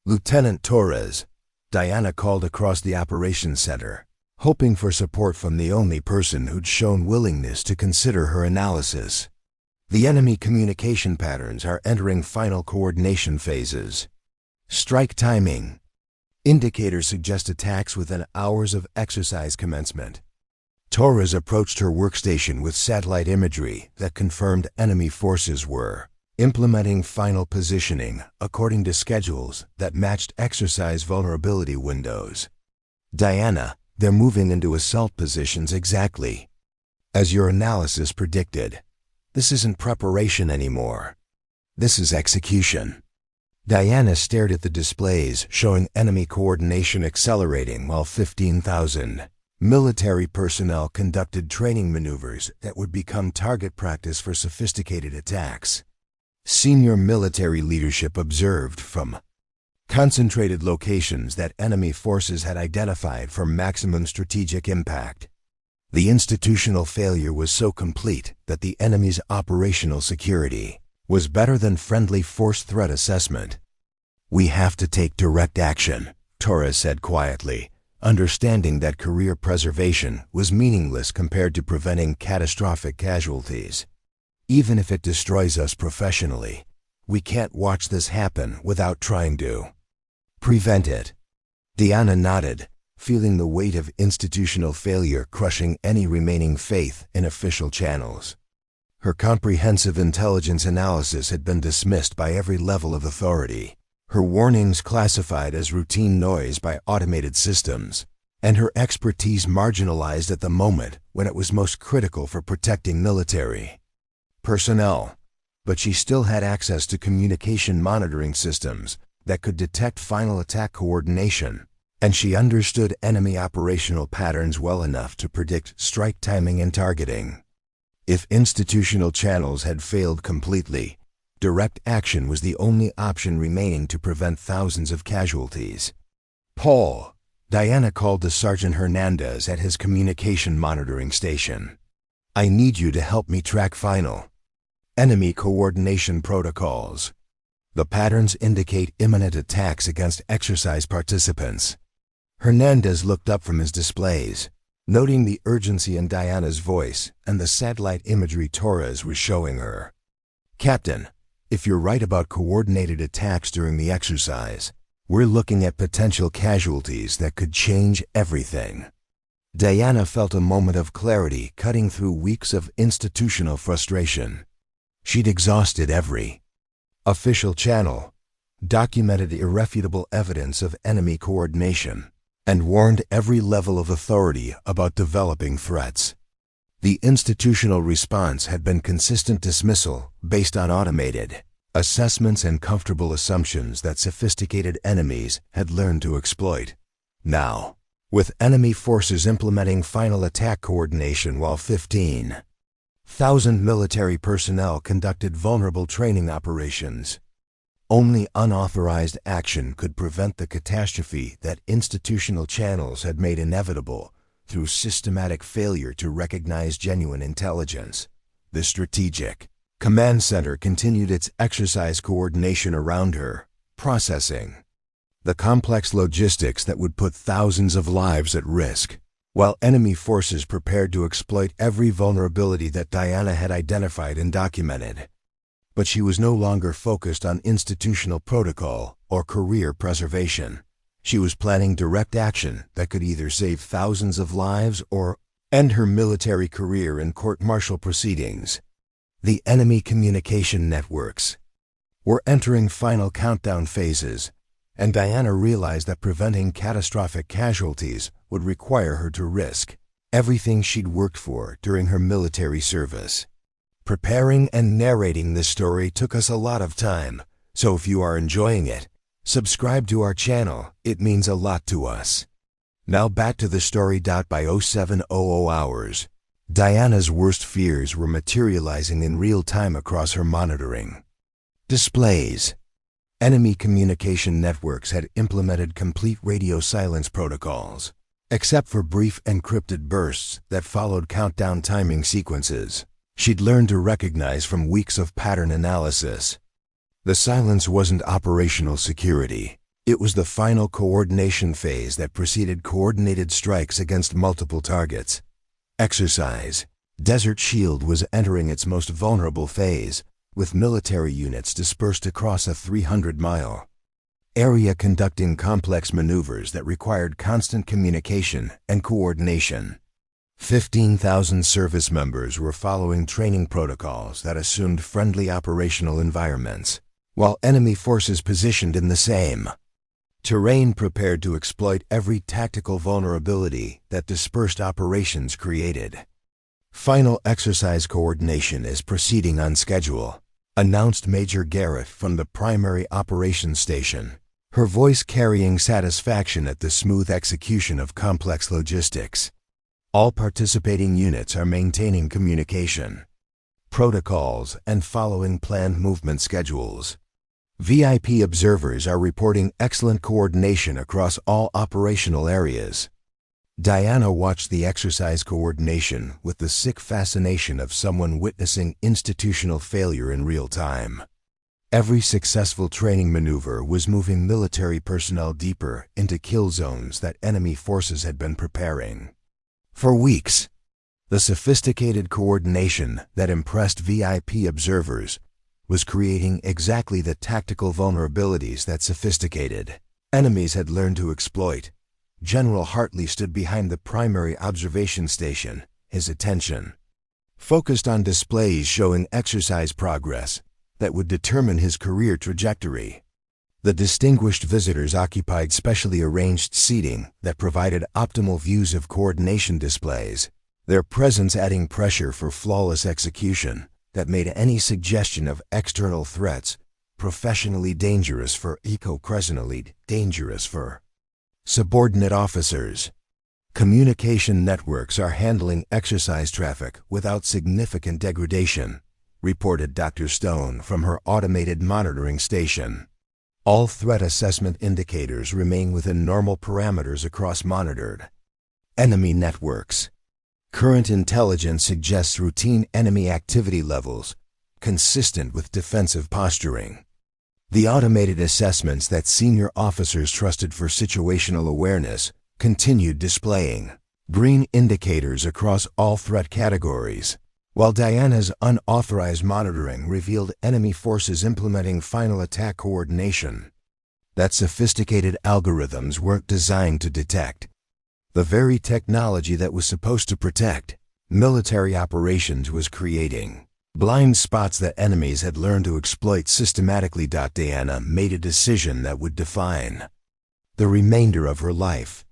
Lieutenant Torres, Diana called across the operations center, hoping for support from the only person who'd shown willingness to consider her analysis. The enemy communication patterns are entering final coordination phases. Strike timing. Indicators suggest attacks within hours of exercise commencement. Torres approached her workstation with satellite imagery that confirmed enemy forces were implementing final positioning according to schedules that matched exercise vulnerability windows. Diana, they're moving into assault positions exactly as your analysis predicted. This isn't preparation anymore. This is execution. Diana stared at the displays showing enemy coordination accelerating while 15,000 Military personnel conducted training maneuvers that would become target practice for sophisticated attacks. Senior military leadership observed from concentrated locations that enemy forces had identified for maximum strategic impact. The institutional failure was so complete that the enemy's operational security was better than friendly force threat assessment. "We have to take direct action," Torres said quietly, understanding that career preservation was meaningless compared to preventing catastrophic casualties. "Even if it destroys us professionally, we can't watch this happen without trying to prevent it." Diana nodded, feeling the weight of institutional failure crushing any remaining faith in official channels. Her comprehensive intelligence analysis had been dismissed by every level of authority, her warnings classified as routine noise by automated systems, and her expertise marginalized at the moment when it was most critical for protecting military personnel. But she still had access to communication monitoring systems that could detect final attack coordination, and she understood enemy operational patterns well enough to predict strike timing and targeting. If institutional channels had failed completely, direct action was the only option remaining to prevent thousands of casualties. "Paul," Diana called to Sergeant Hernandez at his communication monitoring station. "I need you to help me track final enemy coordination protocols. The patterns indicate imminent attacks against exercise participants." Hernandez looked up from his displays, noting the urgency in Diana's voice and the satellite imagery Torres was showing her. "Captain, if you're right about coordinated attacks during the exercise, we're looking at potential casualties that could change everything." Diana felt a moment of clarity cutting through weeks of institutional frustration. She'd exhausted every official channel, documented irrefutable evidence of enemy coordination, and warned every level of authority about developing threats. The institutional response had been consistent dismissal based on automated assessments and comfortable assumptions that sophisticated enemies had learned to exploit. Now, with enemy forces implementing final attack coordination while 15,000 military personnel conducted vulnerable training operations, only unauthorized action could prevent the catastrophe that institutional channels had made inevitable through systematic failure to recognize genuine intelligence. The Strategic Command Center continued its exercise coordination around her, processing the complex logistics that would put thousands of lives at risk, while enemy forces prepared to exploit every vulnerability that Diana had identified and documented. But she was no longer focused on institutional protocol or career preservation. She was planning direct action that could either save thousands of lives or end her military career in court-martial proceedings. The enemy communication networks were entering final countdown phases, and Diana realized that preventing catastrophic casualties would require her to risk everything she'd worked for during her military service. Preparing and narrating this story took us a lot of time, so if you are enjoying it, subscribe to our channel. It means a lot to us. Now back to the story. By 0700 hours, Diana's worst fears were materializing in real time across her monitoring displays. Enemy communication networks had implemented complete radio silence protocols, except for brief encrypted bursts that followed countdown timing sequences she'd learned to recognize from weeks of pattern analysis. The silence wasn't operational security. It was the final coordination phase that preceded coordinated strikes against multiple targets. Exercise Desert Shield was entering its most vulnerable phase, with military units dispersed across a 300-mile area conducting complex maneuvers that required constant communication and coordination. 15,000 service members were following training protocols that assumed friendly operational environments, while enemy forces positioned in the same terrain prepared to exploit every tactical vulnerability that dispersed operations created. "Final exercise coordination is proceeding on schedule," announced Major Garrett from the primary operations station, her voice carrying satisfaction at the smooth execution of complex logistics. All participating units are maintaining communication, protocols, and following planned movement schedules. VIP observers are reporting excellent coordination across all operational areas. Diana watched the exercise coordination with the sick fascination of someone witnessing institutional failure in real time. Every successful training maneuver was moving military personnel deeper into kill zones that enemy forces had been preparing. For weeks, the sophisticated coordination that impressed VIP observers was creating exactly the tactical vulnerabilities that sophisticated enemies had learned to exploit. General Hartley stood behind the primary observation station, his attention focused on displays showing exercise progress that would determine his career trajectory. The distinguished visitors occupied specially arranged seating that provided optimal views of coordination displays, their presence adding pressure for flawless execution that made any suggestion of external threats professionally dangerous for eco-crescenally dangerous for subordinate officers. Communication networks are handling exercise traffic without significant degradation, reported Dr. Stone from her automated monitoring station. All threat assessment indicators remain within normal parameters across monitored enemy networks. Current intelligence suggests routine enemy activity levels consistent with defensive posturing. The automated assessments that senior officers trusted for situational awareness continued displaying green indicators across all threat categories, while Diana's unauthorized monitoring revealed enemy forces implementing final attack coordination that sophisticated algorithms weren't designed to detect. The very technology that was supposed to protect military operations was creating blind spots that enemies had learned to exploit systematically. Diana made a decision that would define the remainder of her life.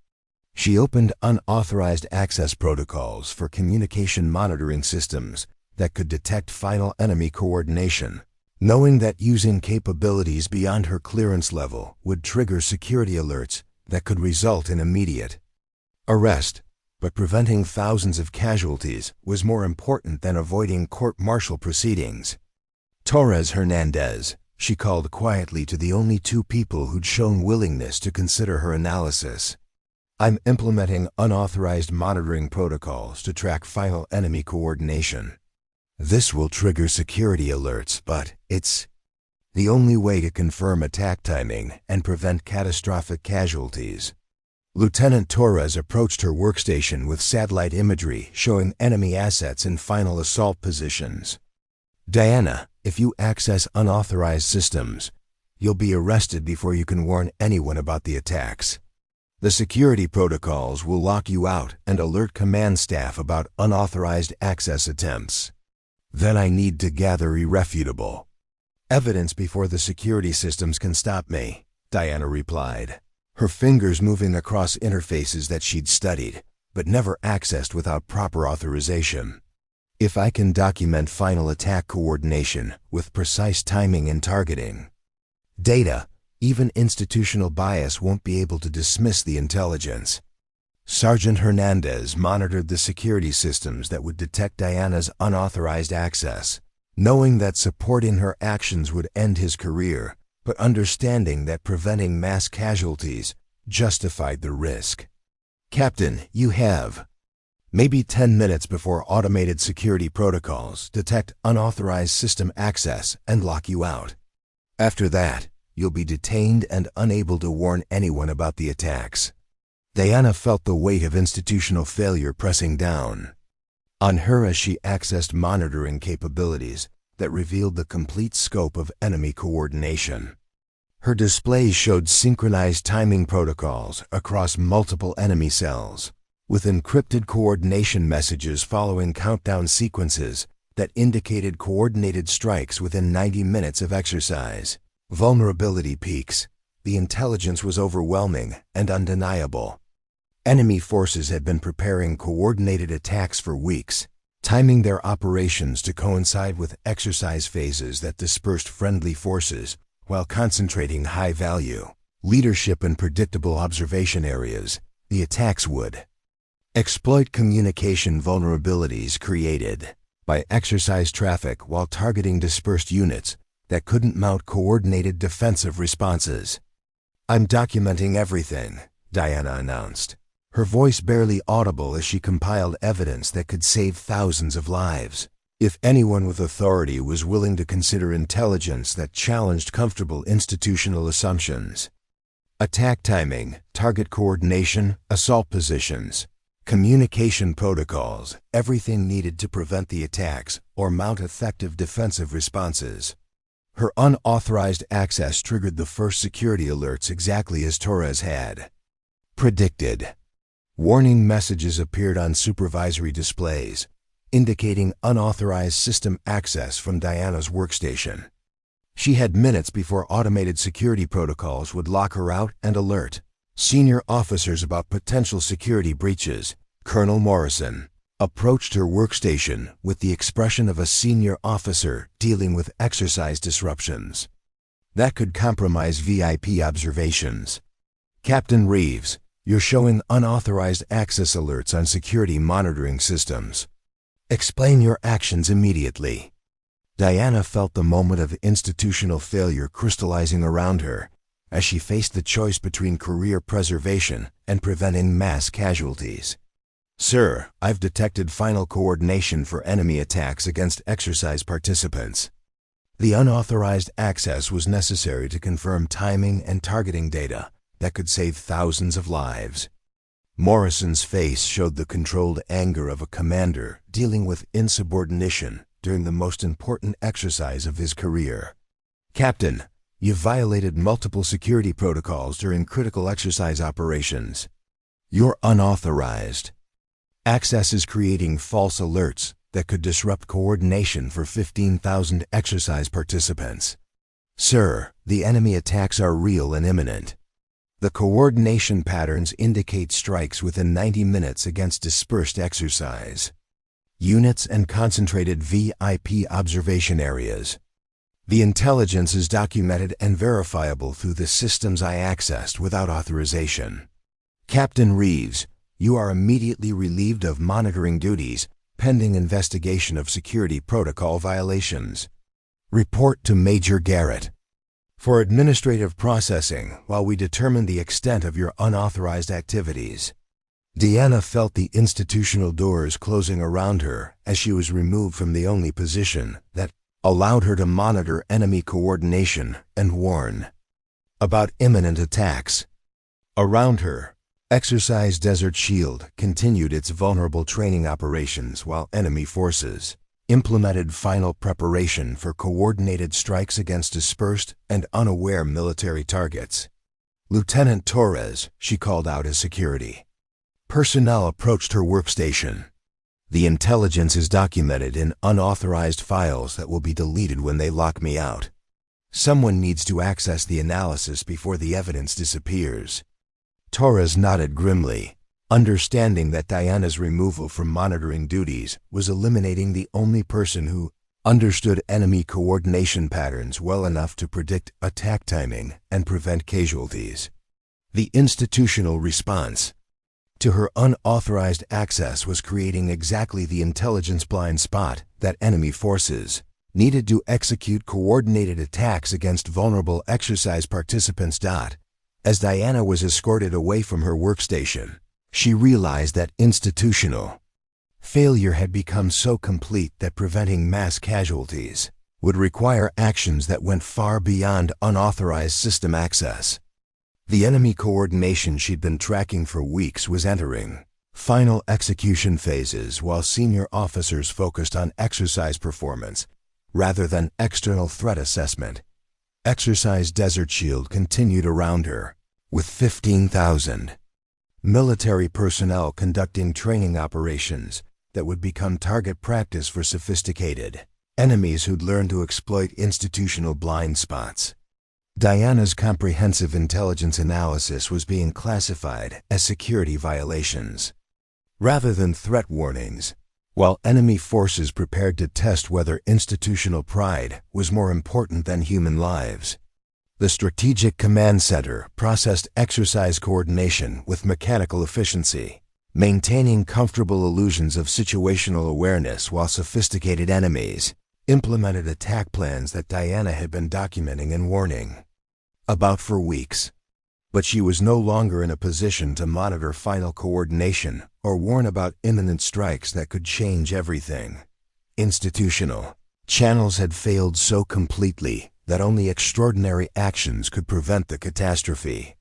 She opened unauthorized access protocols for communication monitoring systems that could detect final enemy coordination, knowing that using capabilities beyond her clearance level would trigger security alerts that could result in immediate arrest. But preventing thousands of casualties was more important than avoiding court-martial proceedings. Torres Hernandez, she called quietly to the only two people who'd shown willingness to consider her analysis. I'm implementing unauthorized monitoring protocols to track final enemy coordination. This will trigger security alerts, but it's the only way to confirm attack timing and prevent catastrophic casualties. Lieutenant Torres approached her workstation with satellite imagery showing enemy assets in final assault positions. Diana, if you access unauthorized systems, you'll be arrested before you can warn anyone about the attacks. The security protocols will lock you out and alert command staff about unauthorized access attempts. Then I need to gather irrefutable evidence before the security systems can stop me, Diana replied, her fingers moving across interfaces that she'd studied, but never accessed without proper authorization. If I can document final attack coordination with precise timing and targeting data, even institutional bias won't be able to dismiss the intelligence. Sergeant Hernandez monitored the security systems that would detect Diana's unauthorized access, knowing that supporting her actions would end his career, but understanding that preventing mass casualties justified the risk. Captain, you have maybe 10 minutes before automated security protocols detect unauthorized system access and lock you out. After that, you'll be detained and unable to warn anyone about the attacks. Diana felt the weight of institutional failure pressing down on her as she accessed monitoring capabilities that revealed the complete scope of enemy coordination. Her displays showed synchronized timing protocols across multiple enemy cells, with encrypted coordination messages following countdown sequences that indicated coordinated strikes within 90 minutes of exercise. Vulnerability peaks. The intelligence was overwhelming and undeniable. Enemy forces had been preparing coordinated attacks for weeks, timing their operations to coincide with exercise phases that dispersed friendly forces while concentrating high-value leadership in predictable observation areas. The attacks would Exploit communication vulnerabilities created by exercise traffic while targeting dispersed units that couldn't mount coordinated defensive responses. "I'm documenting everything," Diana announced, her voice barely audible as she compiled evidence that could save thousands of lives. If anyone with authority was willing to consider intelligence that challenged comfortable institutional assumptions. Attack timing, target coordination, assault positions, communication protocols, everything needed to prevent the attacks or mount effective defensive responses. Her unauthorized access triggered the first security alerts exactly as Torres had predicted. Warning messages appeared on supervisory displays, indicating unauthorized system access from Diana's workstation. She had minutes before automated security protocols would lock her out and alert senior officers about potential security breaches. Colonel Morrison approached her workstation with the expression of a senior officer dealing with exercise disruptions that could compromise VIP observations. "Captain Reeves, you're showing unauthorized access alerts on security monitoring systems. Explain your actions immediately." Diana felt the moment of institutional failure crystallizing around her as she faced the choice between career preservation and preventing mass casualties. "Sir, I've detected final coordination for enemy attacks against exercise participants." The unauthorized access was necessary to confirm timing and targeting data that could save thousands of lives. Morrison's face showed the controlled anger of a commander dealing with insubordination during the most important exercise of his career. "Captain, you've violated multiple security protocols during critical exercise operations. You're unauthorized. Access is creating false alerts that could disrupt coordination for 15,000 exercise participants. Sir, the enemy attacks are real and imminent. The coordination patterns indicate strikes within 90 minutes against dispersed exercise units and concentrated VIP observation areas. The intelligence is documented and verifiable through the systems I accessed without authorization. Captain Reeves, you are immediately relieved of monitoring duties pending investigation of security protocol violations. Report to Major Garrett for administrative processing while we determine the extent of your unauthorized activities." Diana felt the institutional doors closing around her as she was removed from the only position that allowed her to monitor enemy coordination and warn about imminent attacks. Around her, Exercise Desert Shield continued its vulnerable training operations while enemy forces implemented final preparation for coordinated strikes against dispersed and unaware military targets. "Lieutenant Torres," she called out as security personnel approached her workstation. "The intelligence is documented in unauthorized files that will be deleted when they lock me out. Someone needs to access the analysis before the evidence disappears." Torres nodded grimly, understanding that Diana's removal from monitoring duties was eliminating the only person who understood enemy coordination patterns well enough to predict attack timing and prevent casualties. The institutional response to her unauthorized access was creating exactly the intelligence blind spot that enemy forces needed to execute coordinated attacks against vulnerable exercise participants. As Diana was escorted away from her workstation, she realized that institutional failure had become so complete that preventing mass casualties would require actions that went far beyond unauthorized system access. The enemy coordination she'd been tracking for weeks was entering final execution phases while senior officers focused on exercise performance rather than external threat assessment. Exercise Desert Shield continued around her, with 15,000 military personnel conducting training operations that would become target practice for sophisticated enemies who'd learned to exploit institutional blind spots. Diana's comprehensive intelligence analysis was being classified as security violations rather than threat warnings, while enemy forces prepared to test whether institutional pride was more important than human lives. The Strategic Command Center processed exercise coordination with mechanical efficiency, maintaining comfortable illusions of situational awareness while sophisticated enemies implemented attack plans that Diana had been documenting and warning about for weeks. But she was no longer in a position to monitor final coordination or warn about imminent strikes that could change everything. Institutional channels had failed so completely that only extraordinary actions could prevent the catastrophe.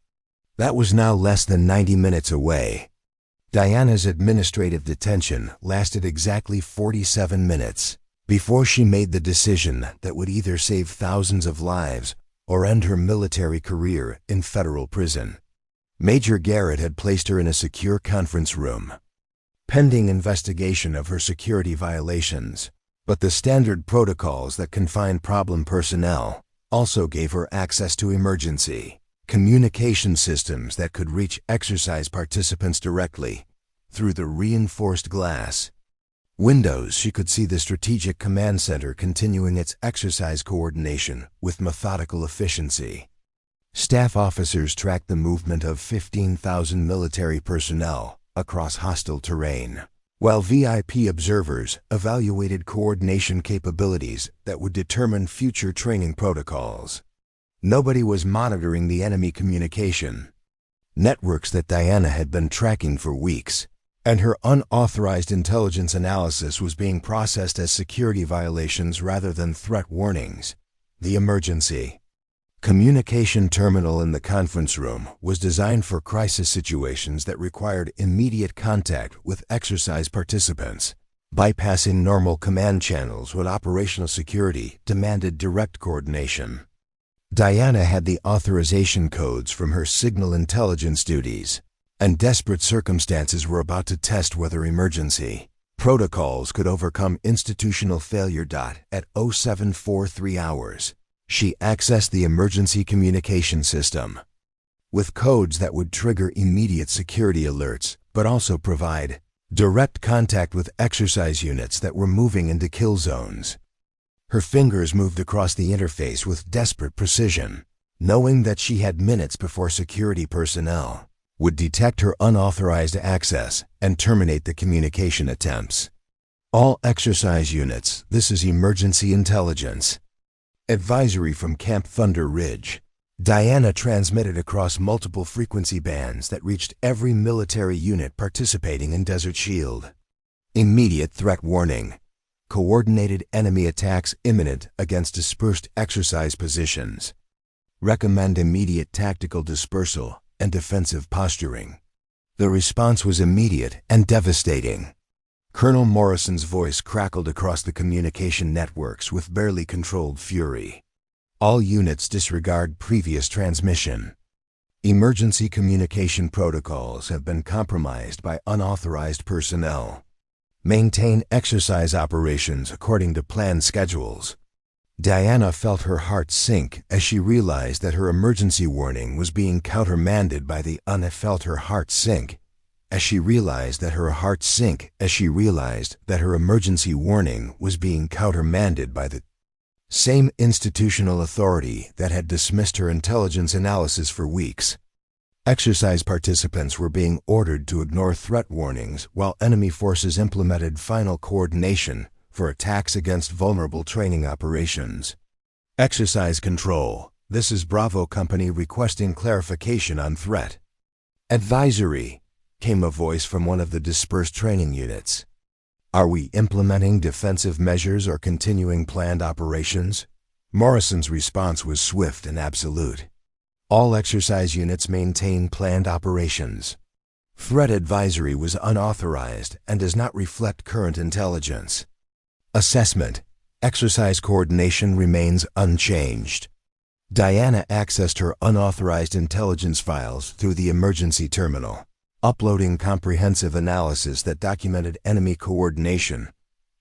That was now less than 90 minutes away. Diana's administrative detention lasted exactly 47 minutes before she made the decision that would either save thousands of lives or end her military career in federal prison. Major Garrett had placed her in a secure conference room, pending investigation of her security violations, but the standard protocols that confine problem personnel also gave her access to emergency communication systems that could reach exercise participants directly through the reinforced glass windows. She could see the Strategic Command Center continuing its exercise coordination with methodical efficiency. Staff officers tracked the movement of 15,000 military personnel across hostile terrain, while VIP observers evaluated coordination capabilities that would determine future training protocols. Nobody was monitoring the enemy communication networks that Diana had been tracking for weeks, and her unauthorized intelligence analysis was being processed as security violations rather than threat warnings. The emergency communication terminal in the conference room was designed for crisis situations that required immediate contact with exercise participants, bypassing normal command channels when operational security demanded direct coordination. Diana had the authorization codes from her signal intelligence duties, and desperate circumstances were about to test whether emergency protocols could overcome institutional failure. At 0743 hours, she accessed the emergency communication system with codes that would trigger immediate security alerts, but also provide direct contact with exercise units that were moving into kill zones. Her fingers moved across the interface with desperate precision, knowing that she had minutes before security personnel would detect her unauthorized access and terminate the communication attempts. All exercise units, this is emergency intelligence. Advisory from Camp Thunder Ridge. Diana transmitted across multiple frequency bands that reached every military unit participating in Desert Shield. Immediate threat warning. Coordinated enemy attacks imminent against dispersed exercise positions. Recommend immediate tactical dispersal and defensive posturing. The response was immediate and devastating. Colonel Morrison's voice crackled across the communication networks with barely controlled fury. All units disregard previous transmission. Emergency communication protocols have been compromised by unauthorized personnel. Maintain exercise operations according to planned schedules. Diana felt her heart sink as she realized that her emergency warning was being countermanded by the felt her heart sink as she realized that her emergency warning was being countermanded by the same institutional authority that had dismissed her intelligence analysis for weeks. Exercise participants were being ordered to ignore threat warnings while enemy forces implemented final coordination for attacks against vulnerable training operations. Exercise control. This is Bravo Company requesting clarification on threat. Advisory, came a voice from one of the dispersed training units. Are we implementing defensive measures or continuing planned operations? Morrison's response was swift and absolute. All exercise units maintain planned operations. Threat advisory was unauthorized and does not reflect current intelligence. Assessment. Exercise coordination remains unchanged. Diana accessed her unauthorized intelligence files through the emergency terminal, uploading comprehensive analysis that documented enemy coordination,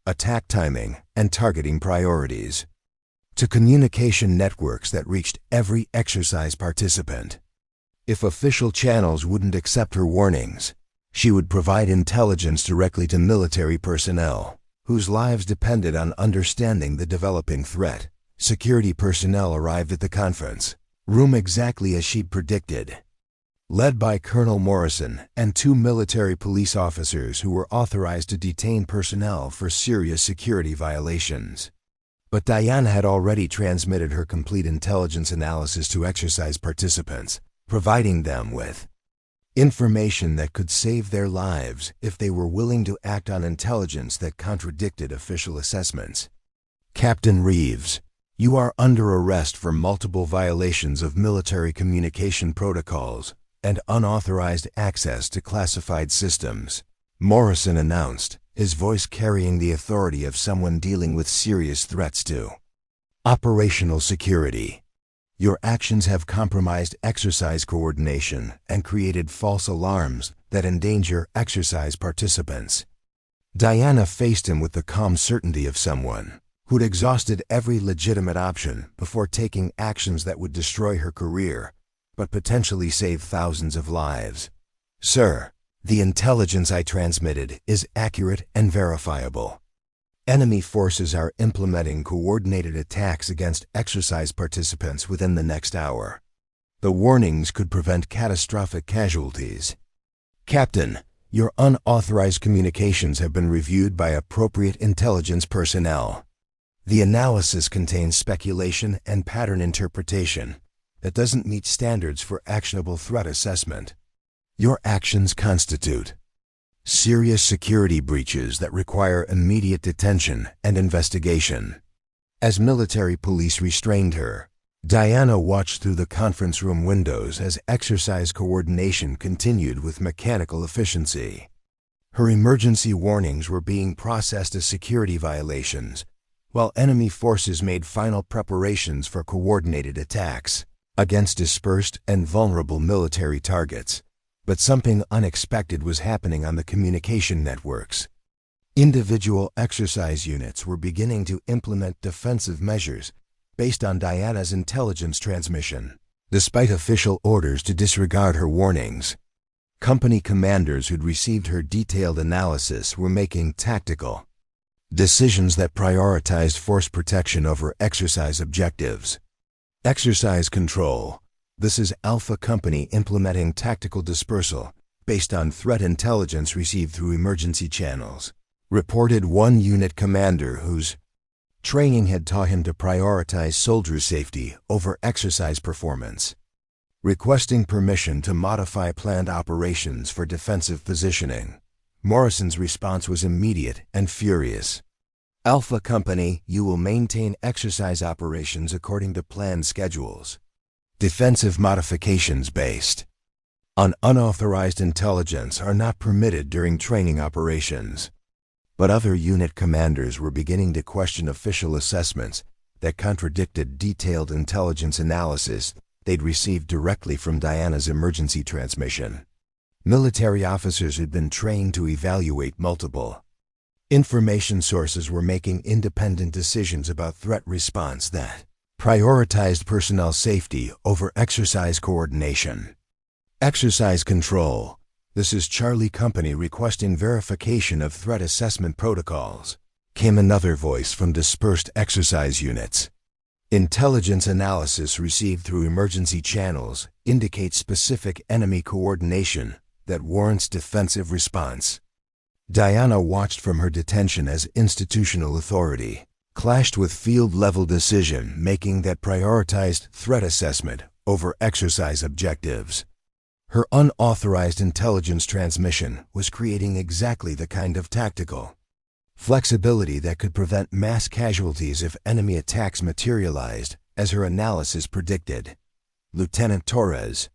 attack timing, and targeting priorities to communication networks that reached every exercise participant. If official channels wouldn't accept her warnings, she would provide intelligence directly to military personnel whose lives depended on understanding the developing threat. Security personnel arrived at the conference room exactly as she'd predicted. led by Colonel Morrison and 2 military police officers who were authorized to detain personnel for serious security violations. But Diana had already transmitted her complete intelligence analysis to exercise participants, providing them with information that could save their lives if they were willing to act on intelligence that contradicted official assessments. Captain Reeves, you are under arrest for multiple violations of military communication protocols and unauthorized access to classified systems, Morrison announced, his voice carrying the authority of someone dealing with serious threats to operational security. Your actions have compromised exercise coordination and created false alarms that endanger exercise participants. Diana faced him with the calm certainty of someone who'd exhausted every legitimate option before taking actions that would destroy her career, but potentially save thousands of lives. Sir, the intelligence I transmitted is accurate and verifiable. Enemy forces are implementing coordinated attacks against exercise participants within the next hour. The warnings could prevent catastrophic casualties. Captain, your unauthorized communications have been reviewed by appropriate intelligence personnel. The analysis contains speculation and pattern interpretation that doesn't meet standards for actionable threat assessment. Your actions constitute serious security breaches that require immediate detention and investigation. As military police restrained her, Diana watched through the conference room windows as exercise coordination continued with mechanical efficiency. Her emergency warnings were being processed as security violations, while enemy forces made final preparations for coordinated attacks against dispersed and vulnerable military targets. But something unexpected was happening on the communication networks. Individual exercise units were beginning to implement defensive measures based on Diana's intelligence transmission. Despite official orders to disregard her warnings, company commanders who'd received her detailed analysis were making tactical decisions that prioritized force protection over exercise objectives. Exercise control. This is Alpha Company implementing tactical dispersal based on threat intelligence received through emergency channels, reported one unit commander whose training had taught him to prioritize soldier safety over exercise performance. Requesting permission to modify planned operations for defensive positioning, Morrison's response was immediate and furious. Alpha Company, you will maintain exercise operations according to planned schedules. Defensive modifications based on unauthorized intelligence are not permitted during training operations. But other unit commanders were beginning to question official assessments that contradicted detailed intelligence analysis they'd received directly from Diana's emergency transmission. Military officers had been trained to evaluate multiple information sources were making independent decisions about threat response that prioritized personnel safety over exercise coordination. Exercise control. This is Charlie Company requesting verification of threat assessment protocols, came another voice from dispersed exercise units. Intelligence analysis received through emergency channels indicates specific enemy coordination that warrants defensive response. Diana watched from her detention as institutional authority clashed with field-level decision-making that prioritized threat assessment over exercise objectives. Her unauthorized intelligence transmission was creating exactly the kind of tactical flexibility that could prevent mass casualties if enemy attacks materialized, as her analysis predicted. Lieutenant Torres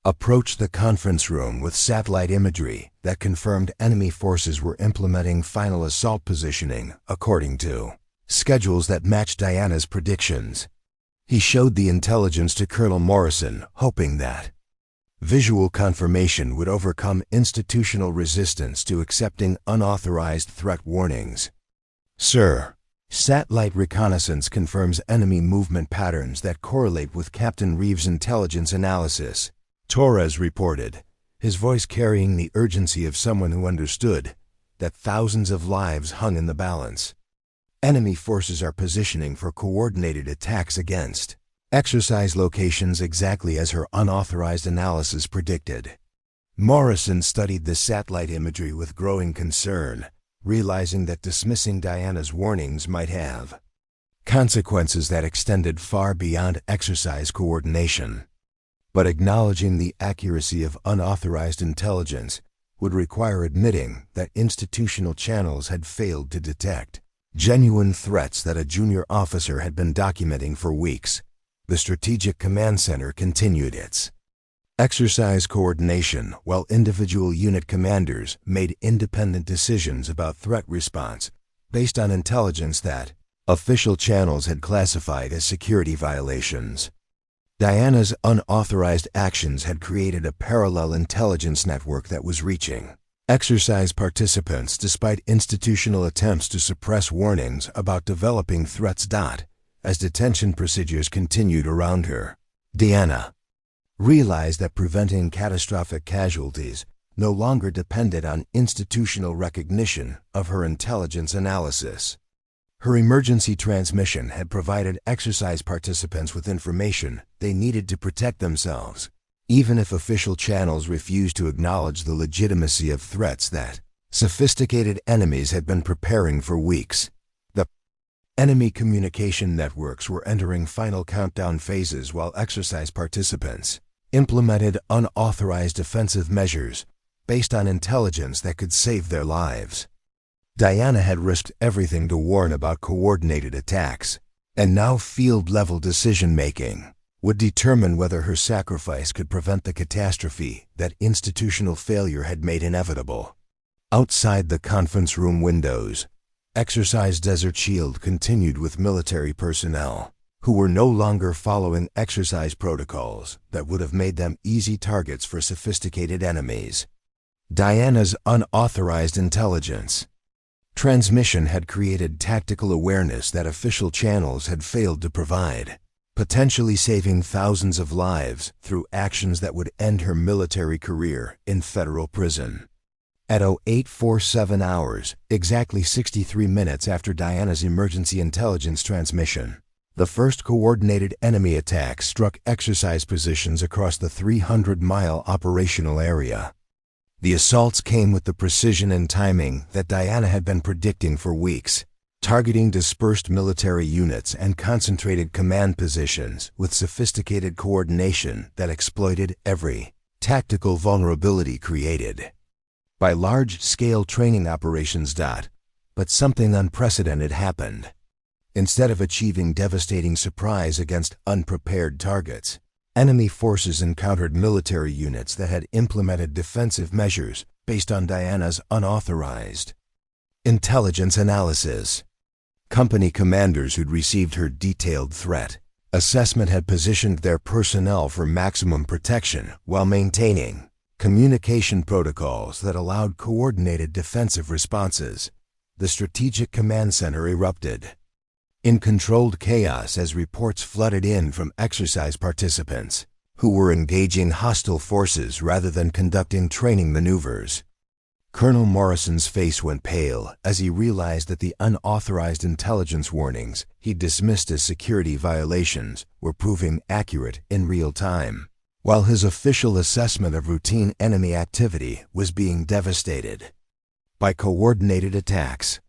approached the conference room with satellite imagery that confirmed enemy forces were implementing final assault positioning according to schedules that matched Diana's predictions. He showed the intelligence to Colonel Morrison, hoping that visual confirmation would overcome institutional resistance to accepting unauthorized threat warnings. Sir, satellite reconnaissance confirms enemy movement patterns that correlate with Captain Reeves' intelligence analysis, Torres reported, his voice carrying the urgency of someone who understood that thousands of lives hung in the balance. Enemy forces are positioning for coordinated attacks against exercise locations exactly as her unauthorized analysis predicted. Morrison studied the satellite imagery with growing concern, realizing that dismissing Diana's warnings might have consequences that extended far beyond exercise coordination. But acknowledging the accuracy of unauthorized intelligence would require admitting that institutional channels had failed to detect genuine threats that a junior officer had been documenting for weeks. The Strategic Command Center continued its exercise coordination while individual unit commanders made independent decisions about threat response based on intelligence that official channels had classified as security violations. Diana's unauthorized actions had created a parallel intelligence network that was reaching exercise participants despite institutional attempts to suppress warnings about developing threats. As detention procedures continued around her, Diana realized that preventing catastrophic casualties no longer depended on institutional recognition of her intelligence analysis. Her emergency transmission had provided exercise participants with information they needed to protect themselves, even if official channels refused to acknowledge the legitimacy of threats that sophisticated enemies had been preparing for weeks. The enemy communication networks were entering final countdown phases while exercise participants implemented unauthorized defensive measures based on intelligence that could save their lives. Diana had risked everything to warn about coordinated attacks, and now field-level decision-making would determine whether her sacrifice could prevent the catastrophe that institutional failure had made inevitable. Outside the conference room windows, Exercise Desert Shield continued with military personnel who were no longer following exercise protocols that would have made them easy targets for sophisticated enemies. Diana's unauthorized intelligence transmission had created tactical awareness that official channels had failed to provide, potentially saving thousands of lives through actions that would end her military career in federal prison. At 0847 hours, exactly 63 minutes after Diana's emergency intelligence transmission, the first coordinated enemy attack struck exercise positions across the 300-mile operational area. The assaults came with the precision and timing that Diana had been predicting for weeks, targeting dispersed military units and concentrated command positions with sophisticated coordination that exploited every tactical vulnerability created by large-scale training operations. But something unprecedented happened. Instead of achieving devastating surprise against unprepared targets, enemy forces encountered military units that had implemented defensive measures based on Diana's unauthorized intelligence analysis. Company commanders who'd received her detailed threat assessment had positioned their personnel for maximum protection while maintaining communication protocols that allowed coordinated defensive responses. The Strategic Command Center erupted in controlled chaos as reports flooded in from exercise participants who were engaging hostile forces rather than conducting training maneuvers. Colonel Morrison's face went pale as he realized that the unauthorized intelligence warnings he dismissed as security violations were proving accurate in real time, while his official assessment of routine enemy activity was being devastated by coordinated attacks.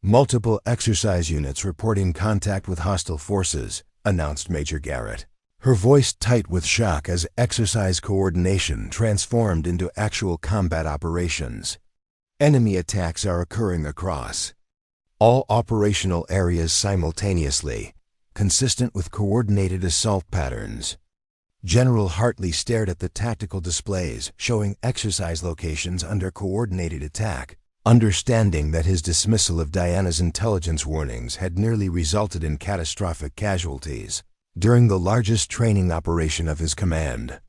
Multiple exercise units reporting contact with hostile forces, announced Major Garrett, her voice tight with shock as exercise coordination transformed into actual combat operations. Enemy attacks are occurring across all operational areas simultaneously, consistent with coordinated assault patterns. General Hartley stared at the tactical displays showing exercise locations under coordinated attack, understanding that his dismissal of Diana's intelligence warnings had nearly resulted in catastrophic casualties during the largest training operation of his command.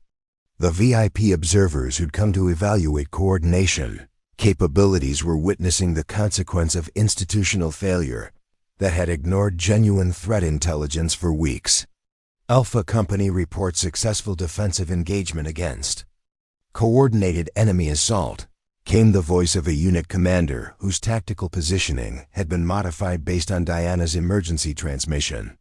The VIP observers who'd come to evaluate coordination capabilities were witnessing the consequence of institutional failure that had ignored genuine threat intelligence for weeks. Alpha Company reports successful defensive engagement against coordinated enemy assault, came the voice of a unit commander whose tactical positioning had been modified based on Diana's emergency transmission.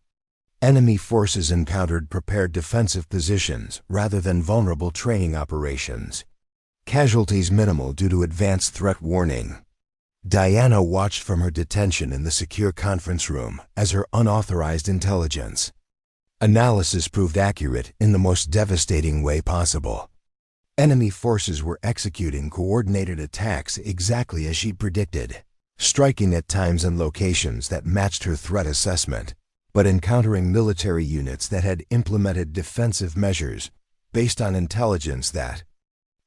Enemy forces encountered prepared defensive positions rather than vulnerable training operations. Casualties minimal due to advanced threat warning. Diana watched from her detention in the secure conference room as her unauthorized intelligence analysis proved accurate in the most devastating way possible. Enemy forces were executing coordinated attacks exactly as she predicted, striking at times and locations that matched her threat assessment, but encountering military units that had implemented defensive measures based on intelligence that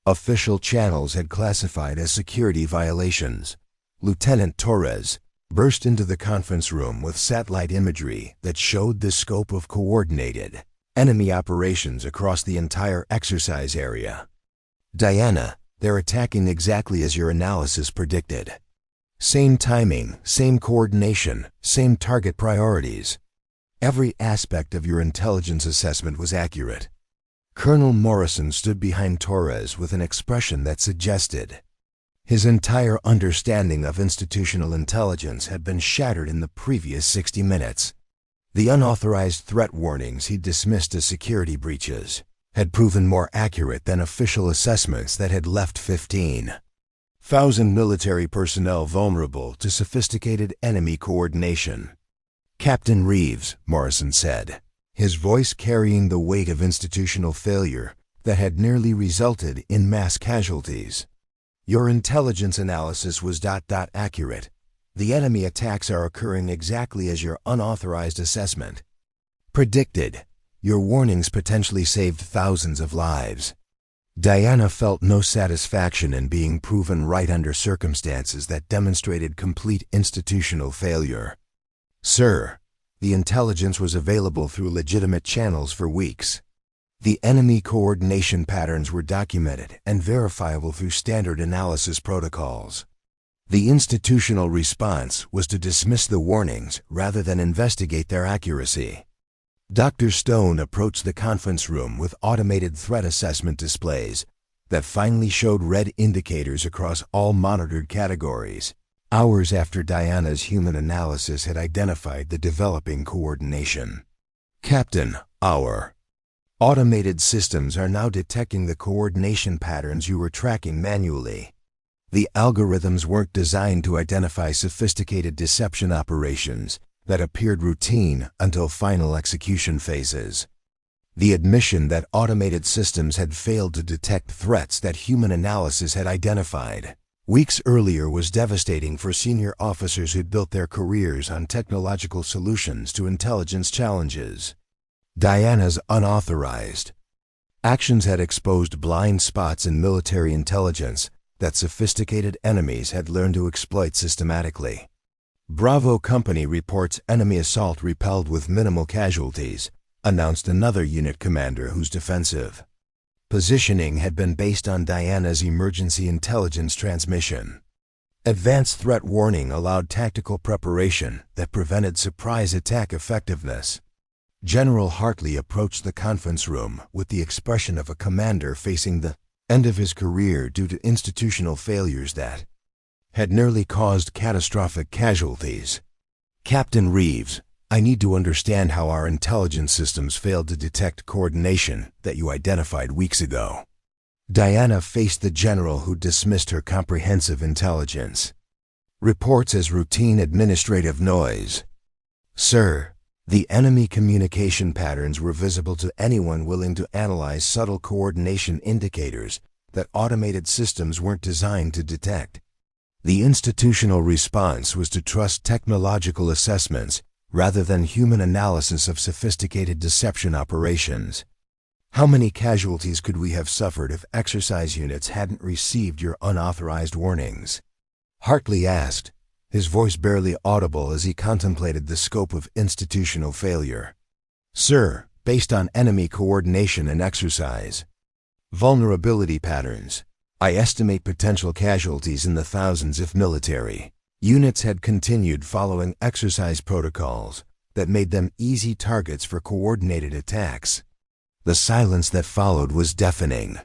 official channels had classified as security violations. Lieutenant Torres burst into the conference room with satellite imagery that showed the scope of coordinated enemy operations across the entire exercise area. Diana, they're attacking exactly as your analysis predicted. Same timing, same coordination, same target priorities. Every aspect of your intelligence assessment was accurate. Colonel Morrison stood behind Torres with an expression that suggested his entire understanding of institutional intelligence had been shattered in the previous 60 minutes. The unauthorized threat warnings he dismissed as security breaches had proven more accurate than official assessments that had left 15,000 military personnel vulnerable to sophisticated enemy coordination. Captain Reeves, Morrison said, his voice carrying the weight of institutional failure that had nearly resulted in mass casualties. Your intelligence analysis was accurate. The enemy attacks are occurring exactly as your unauthorized assessment predicted. Your warnings potentially saved thousands of lives. Diana felt no satisfaction in being proven right under circumstances that demonstrated complete institutional failure. Sir, the intelligence was available through legitimate channels for weeks. The enemy coordination patterns were documented and verifiable through standard analysis protocols. The institutional response was to dismiss the warnings rather than investigate their accuracy. Dr. Stone approached the conference room with automated threat assessment displays that finally showed red indicators across all monitored categories, hours after Diana's human analysis had identified the developing coordination. Captain, our automated systems are now detecting the coordination patterns you were tracking manually. The algorithms weren't designed to identify sophisticated deception operations that appeared routine until final execution phases. The admission that automated systems had failed to detect threats that human analysis had identified weeks earlier was devastating for senior officers who'd built their careers on technological solutions to intelligence challenges. Diana's unauthorized actions had exposed blind spots in military intelligence that sophisticated enemies had learned to exploit systematically. Bravo Company reports enemy assault repelled with minimal casualties, announced another unit commander whose defensive positioning had been based on Diana's emergency intelligence transmission. Advanced threat warning allowed tactical preparation that prevented surprise attack effectiveness. General Hartley approached the conference room with the expression of a commander facing the end of his career due to institutional failures that had nearly caused catastrophic casualties. Captain Reeves, I need to understand how our intelligence systems failed to detect coordination that you identified weeks ago. Diana faced the general who dismissed her comprehensive intelligence reports as routine administrative noise. Sir, the enemy communication patterns were visible to anyone willing to analyze subtle coordination indicators that automated systems weren't designed to detect. The institutional response was to trust technological assessments rather than human analysis of sophisticated deception operations. How many casualties could we have suffered if exercise units hadn't received your unauthorized warnings? Hartley asked, his voice barely audible as he contemplated the scope of institutional failure. Sir, based on enemy coordination and exercise vulnerability patterns, I estimate potential casualties in the thousands if military units had continued following exercise protocols that made them easy targets for coordinated attacks. The silence that followed was deafening.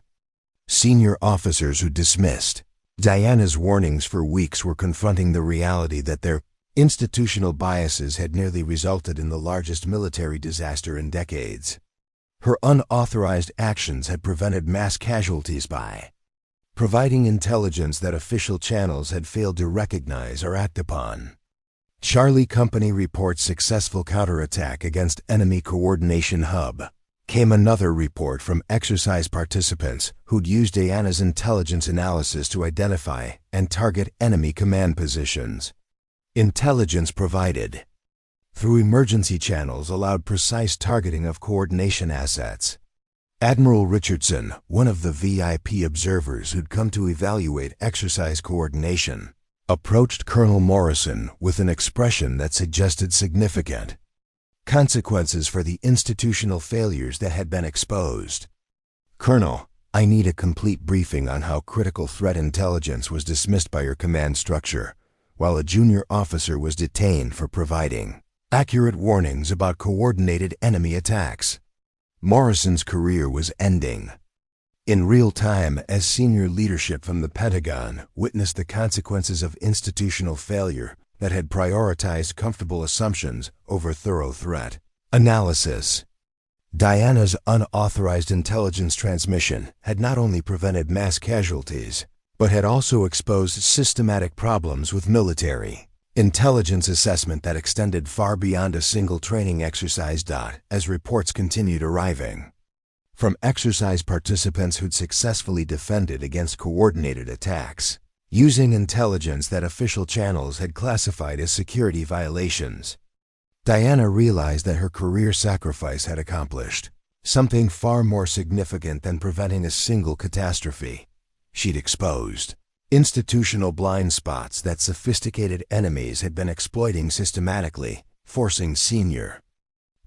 Senior officers who dismissed Diana's warnings for weeks were confronting the reality that their Institutional biases had nearly resulted in the largest military disaster in decades. Her unauthorized actions had prevented mass casualties by providing intelligence that official channels had failed to recognize or act upon. Charlie Company reports successful counterattack against enemy coordination hub. Came another report from exercise participants who'd used Diana's intelligence analysis to identify and target enemy command positions. Intelligence provided through emergency channels allowed precise targeting of coordination assets. Admiral Richardson, one of the VIP observers who'd come to evaluate exercise coordination, approached Colonel Morrison with an expression that suggested significant consequences for the institutional failures that had been exposed. "Colonel, I need a complete briefing on how critical threat intelligence was dismissed by your command structure, while a junior officer was detained for providing accurate warnings about coordinated enemy attacks." Morrison's career was ending. In real time, as senior leadership from the Pentagon witnessed the consequences of institutional failure that had prioritized comfortable assumptions over thorough threat analysis. Diana's unauthorized intelligence transmission had not only prevented mass casualties, but had also exposed systematic problems with military intelligence assessment that extended far beyond a single training exercise. As reports continued arriving from exercise participants who'd successfully defended against coordinated attacks, using intelligence that official channels had classified as security violations, Diana realized that her career sacrifice had accomplished something far more significant than preventing a single catastrophe. She'd exposed institutional blind spots that sophisticated enemies had been exploiting systematically, forcing senior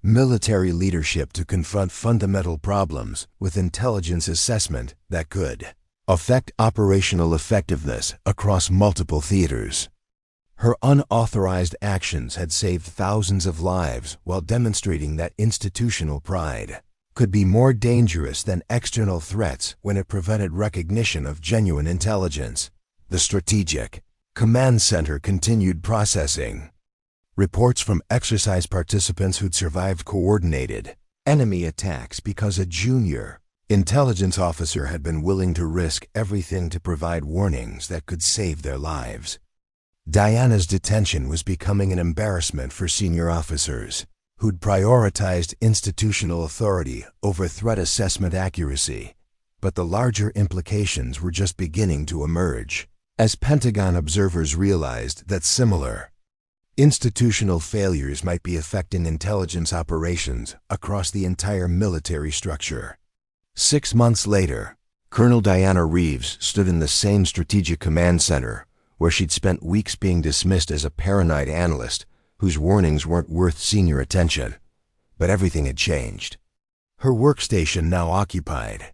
military leadership to confront fundamental problems with intelligence assessment that could affect operational effectiveness across multiple theaters. Her unauthorized actions had saved thousands of lives while demonstrating that institutional pride could be more dangerous than external threats when it prevented recognition of genuine intelligence. The Strategic Command Center continued processing reports from exercise participants who'd survived coordinated enemy attacks because a junior intelligence officer had been willing to risk everything to provide warnings that could save their lives. Diana's detention was becoming an embarrassment for senior officers who'd prioritized institutional authority over threat assessment accuracy, but the larger implications were just beginning to emerge as Pentagon observers realized that similar institutional failures might be affecting intelligence operations across the entire military structure. 6 months later, Colonel Diana Reeves stood in the same Strategic Command Center where she'd spent weeks being dismissed as a paranoid analyst whose warnings weren't worth senior attention. But everything had changed. Her workstation now occupied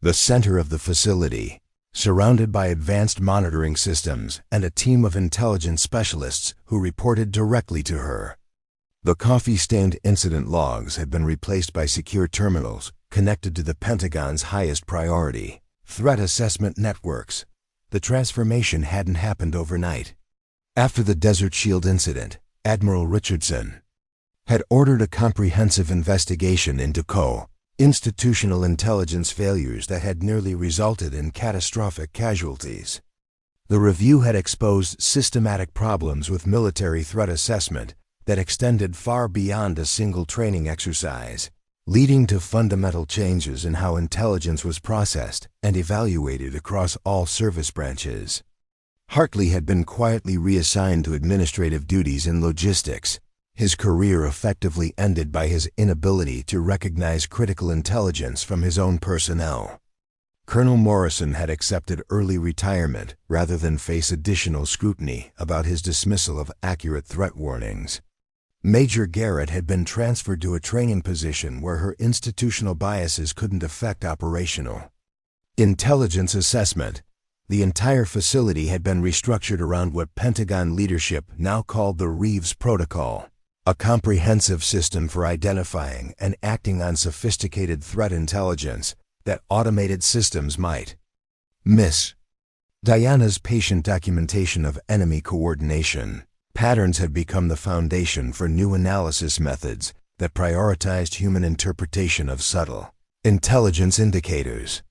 the center of the facility, surrounded by advanced monitoring systems and a team of intelligence specialists who reported directly to her. The coffee-stained incident logs had been replaced by secure terminals connected to the Pentagon's highest priority, threat assessment networks. The transformation hadn't happened overnight. After the Desert Shield incident, Admiral Richardson had ordered a comprehensive investigation into institutional intelligence failures that had nearly resulted in catastrophic casualties. The review had exposed systematic problems with military threat assessment that extended far beyond a single training exercise, leading to fundamental changes in how intelligence was processed and evaluated across all service branches. Hartley had been quietly reassigned to administrative duties in logistics, his career effectively ended by his inability to recognize critical intelligence from his own personnel. Colonel Morrison had accepted early retirement rather than face additional scrutiny about his dismissal of accurate threat warnings. Major Garrett had been transferred to a training position where her institutional biases couldn't affect operational intelligence assessment. The entire facility had been restructured around what Pentagon leadership now called the Reeves Protocol, a comprehensive system for identifying and acting on sophisticated threat intelligence that automated systems might miss. Diana's patient documentation of enemy coordination Patterns had become the foundation for new analysis methods that prioritized human interpretation of subtle intelligence indicators.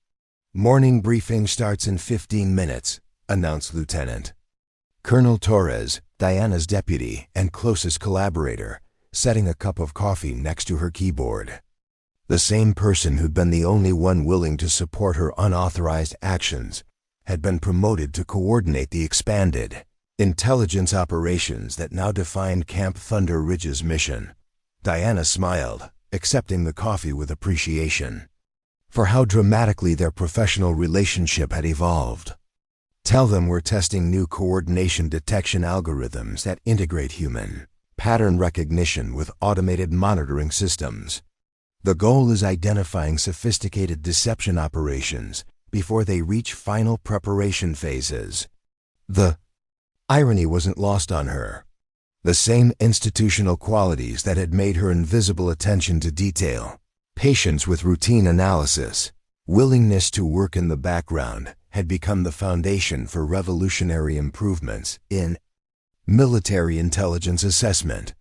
"Morning briefing starts in 15 minutes, announced Lieutenant Colonel Torres, Diana's deputy and closest collaborator, setting a cup of coffee next to her keyboard. The same person who'd been the only one willing to support her unauthorized actions had been promoted to coordinate the expanded intelligence operations that now defined Camp Thunder Ridge's mission. Diana smiled, accepting the coffee with appreciation for how dramatically their professional relationship had evolved. "Tell them we're testing new coordination detection algorithms that integrate human pattern recognition with automated monitoring systems. The goal is identifying sophisticated deception operations before they reach final preparation phases." The irony wasn't lost on her. The same institutional qualities that had made her invisible attention to detail, patience with routine analysis, willingness to work in the background, had become the foundation for revolutionary improvements in military intelligence assessment.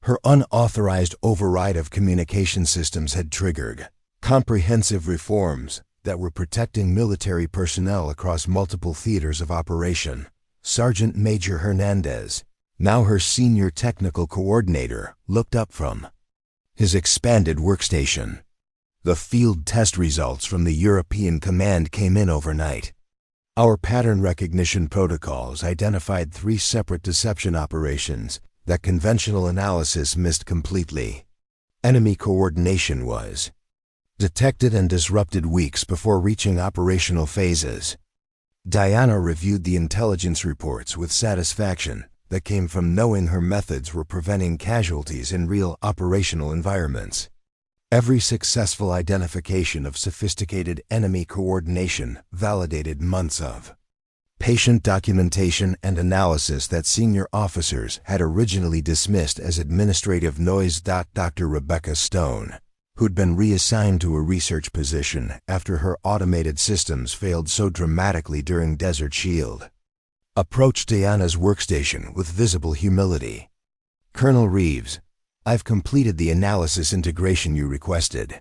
Her unauthorized override of communication systems had triggered comprehensive reforms that were protecting military personnel across multiple theaters of operation. Sergeant Major Hernandez, now her senior technical coordinator, looked up from his expanded workstation. The field test results from the European command came in overnight. "Our pattern recognition protocols identified 3 separate deception operations that conventional analysis missed completely. Enemy coordination was detected and disrupted weeks before reaching operational phases." Diana reviewed the intelligence reports with satisfaction that came from knowing her methods were preventing casualties in real operational environments. Every successful identification of sophisticated enemy coordination validated months of patient documentation and analysis that senior officers had originally dismissed as administrative noise. Dr. Rebecca Stone, who'd been reassigned to a research position after her automated systems failed so dramatically during Desert Shield, approached Diana's workstation with visible humility. "Colonel Reeves, I've completed the analysis integration you requested.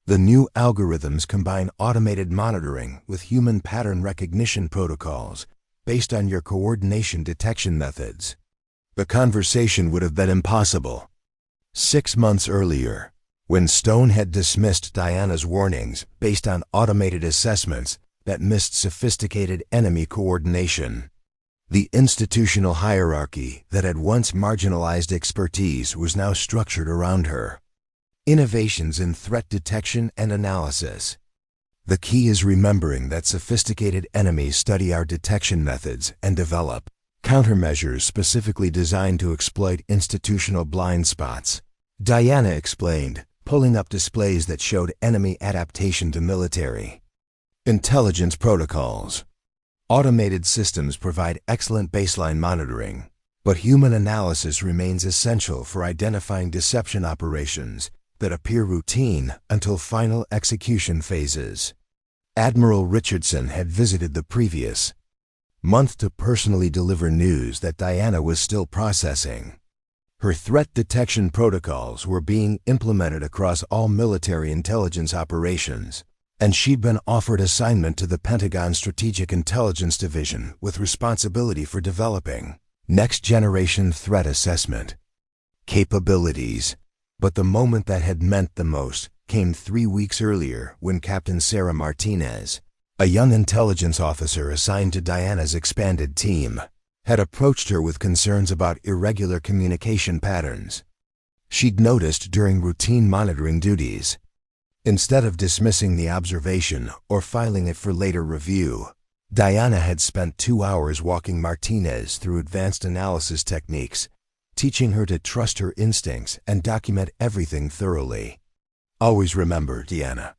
The new algorithms combine automated monitoring with human pattern recognition protocols based on your coordination detection methods." The conversation would have been impossible 6 months earlier, when Stone had dismissed Diana's warnings based on automated assessments that missed sophisticated enemy coordination. The institutional hierarchy that had once marginalized expertise was now structured around her. Innovations in threat detection and analysis. The key is remembering that sophisticated enemies study our detection methods and develop countermeasures specifically designed to exploit institutional blind spots. Diana explained, pulling up displays that showed enemy adaptation to military intelligence protocols. Automated systems provide excellent baseline monitoring, but human analysis remains essential for identifying deception operations that appear routine until final execution phases. Admiral Richardson had visited the previous month to personally deliver news that Diana was still processing. Her threat detection protocols were being implemented across all military intelligence operations, and she'd been offered assignment to the Pentagon Strategic Intelligence Division with responsibility for developing next-generation threat assessment capabilities. But the moment that had meant the most came 3 weeks earlier when Captain Sarah Martinez, a young intelligence officer assigned to Diana's expanded team, had approached her with concerns about irregular communication patterns she'd noticed during routine monitoring duties. Instead of dismissing the observation or filing it for later review, Diana had spent 2 hours walking Martinez through advanced analysis techniques, teaching her to trust her instincts and document everything thoroughly. "Always remember," Diana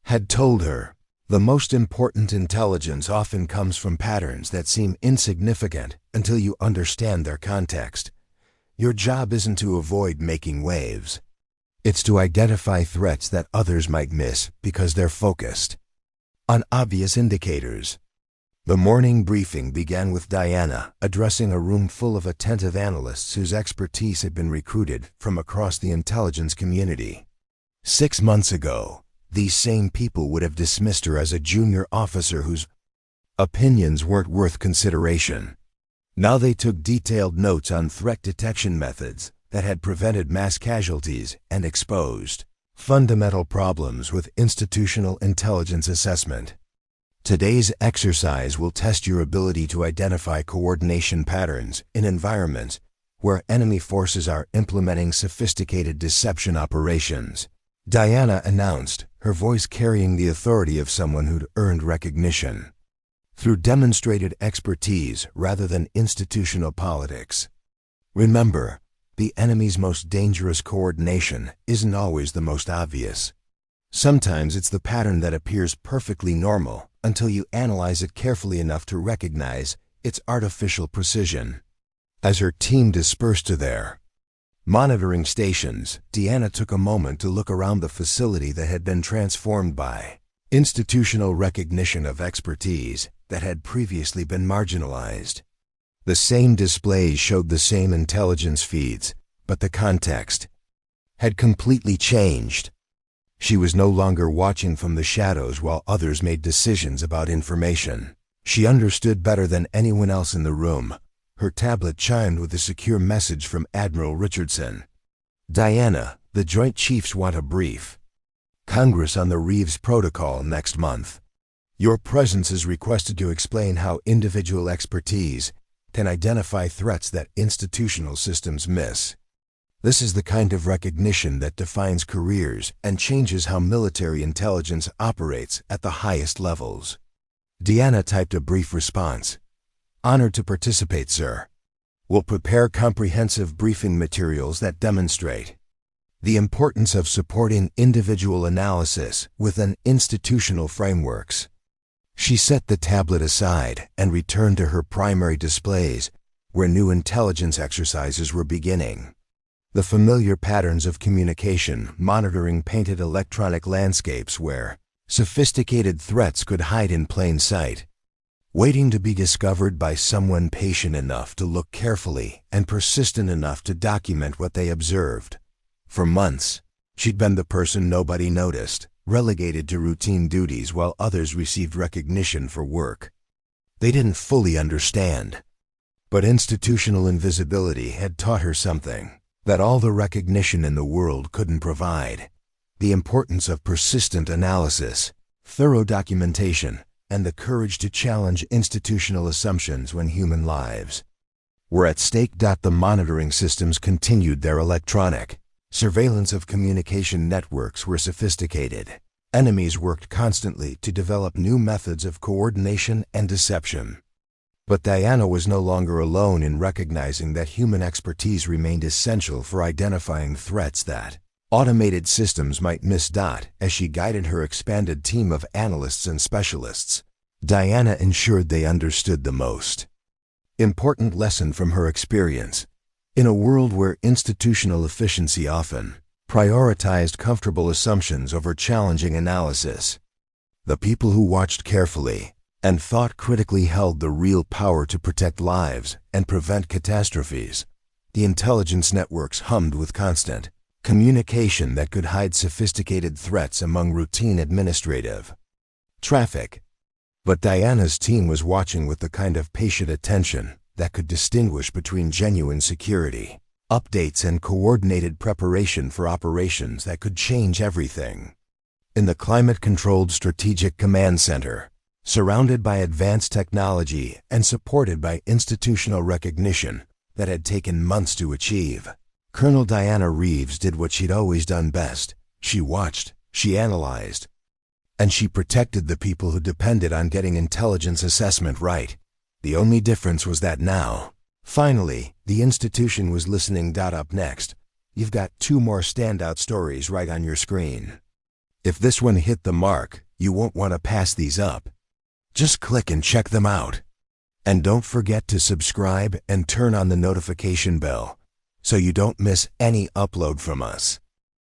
had told her, "the most important intelligence often comes from patterns that seem insignificant until you understand their context. Your job isn't to avoid making waves. It's to identify threats that others might miss because they're focused on obvious indicators." The morning briefing began with Diana addressing a room full of attentive analysts whose expertise had been recruited from across the intelligence community. 6 months ago, these same people would have dismissed her as a junior officer whose opinions weren't worth consideration. Now they took detailed notes on threat detection methods that had prevented mass casualties and exposed fundamental problems with institutional intelligence assessment. Today's exercise will test your ability to identify coordination patterns in environments where enemy forces are implementing sophisticated deception operations, Diana announced, her voice carrying the authority of someone who'd earned recognition through demonstrated expertise rather than institutional politics. Remember, the enemy's most dangerous coordination isn't always the most obvious. Sometimes it's the pattern that appears perfectly normal until you analyze it carefully enough to recognize its artificial precision. As her team dispersed to their monitoring stations, Diana took a moment to look around the facility that had been transformed by institutional recognition of expertise that had previously been marginalized. The same displays showed the same intelligence feeds, but the context had completely changed. She was no longer watching from the shadows while others made decisions about information. She understood better than anyone else in the room. Her tablet chimed with a secure message from Admiral Richardson. Diana, the Joint Chiefs want a brief Congress on the Reeves Protocol next month. Your presence is requested to explain how individual expertise can identify threats that institutional systems miss. This is the kind of recognition that defines careers and changes how military intelligence operates at the highest levels. Diana typed a brief response. Honored to participate, sir. We'll prepare comprehensive briefing materials that demonstrate the importance of supporting individual analysis within institutional frameworks. She set the tablet aside and returned to her primary displays, where new intelligence exercises were beginning. The familiar patterns of communication monitoring painted electronic landscapes where sophisticated threats could hide in plain sight, waiting to be discovered by someone patient enough to look carefully and persistent enough to document what they observed. For months, she'd been the person nobody noticed, relegated to routine duties while others received recognition for work they didn't fully understand. But institutional invisibility had taught her something that all the recognition in the world couldn't provide: the importance of persistent analysis, thorough documentation, and the courage to challenge institutional assumptions when human lives were at stake. The monitoring systems continued their electronic surveillance of communication networks were sophisticated. Enemies worked constantly to develop new methods of coordination and deception. But Diana was no longer alone in recognizing that human expertise remained essential for identifying threats that automated systems might miss. As she guided her expanded team of analysts and specialists, Diana ensured they understood the most important lesson from her experience. In a world where institutional efficiency often prioritized comfortable assumptions over challenging analysis, the people who watched carefully and thought critically held the real power to protect lives and prevent catastrophes. The intelligence networks hummed with constant communication that could hide sophisticated threats among routine administrative traffic. But Diana's team was watching with the kind of patient attention that could distinguish between genuine security updates and coordinated preparation for operations that could change everything. In the climate-controlled Strategic Command Center, surrounded by advanced technology and supported by institutional recognition that had taken months to achieve, Colonel Diana Reeves did what she'd always done best. She watched, she analyzed, and she protected the people who depended on getting intelligence assessment right. The only difference was that now, finally, the institution was listening. Up next, you've got 2 more standout stories right on your screen. If this one hit the mark, you won't want to pass these up. Just click and check them out. And don't forget to subscribe and turn on the notification bell so you don't miss any upload from us.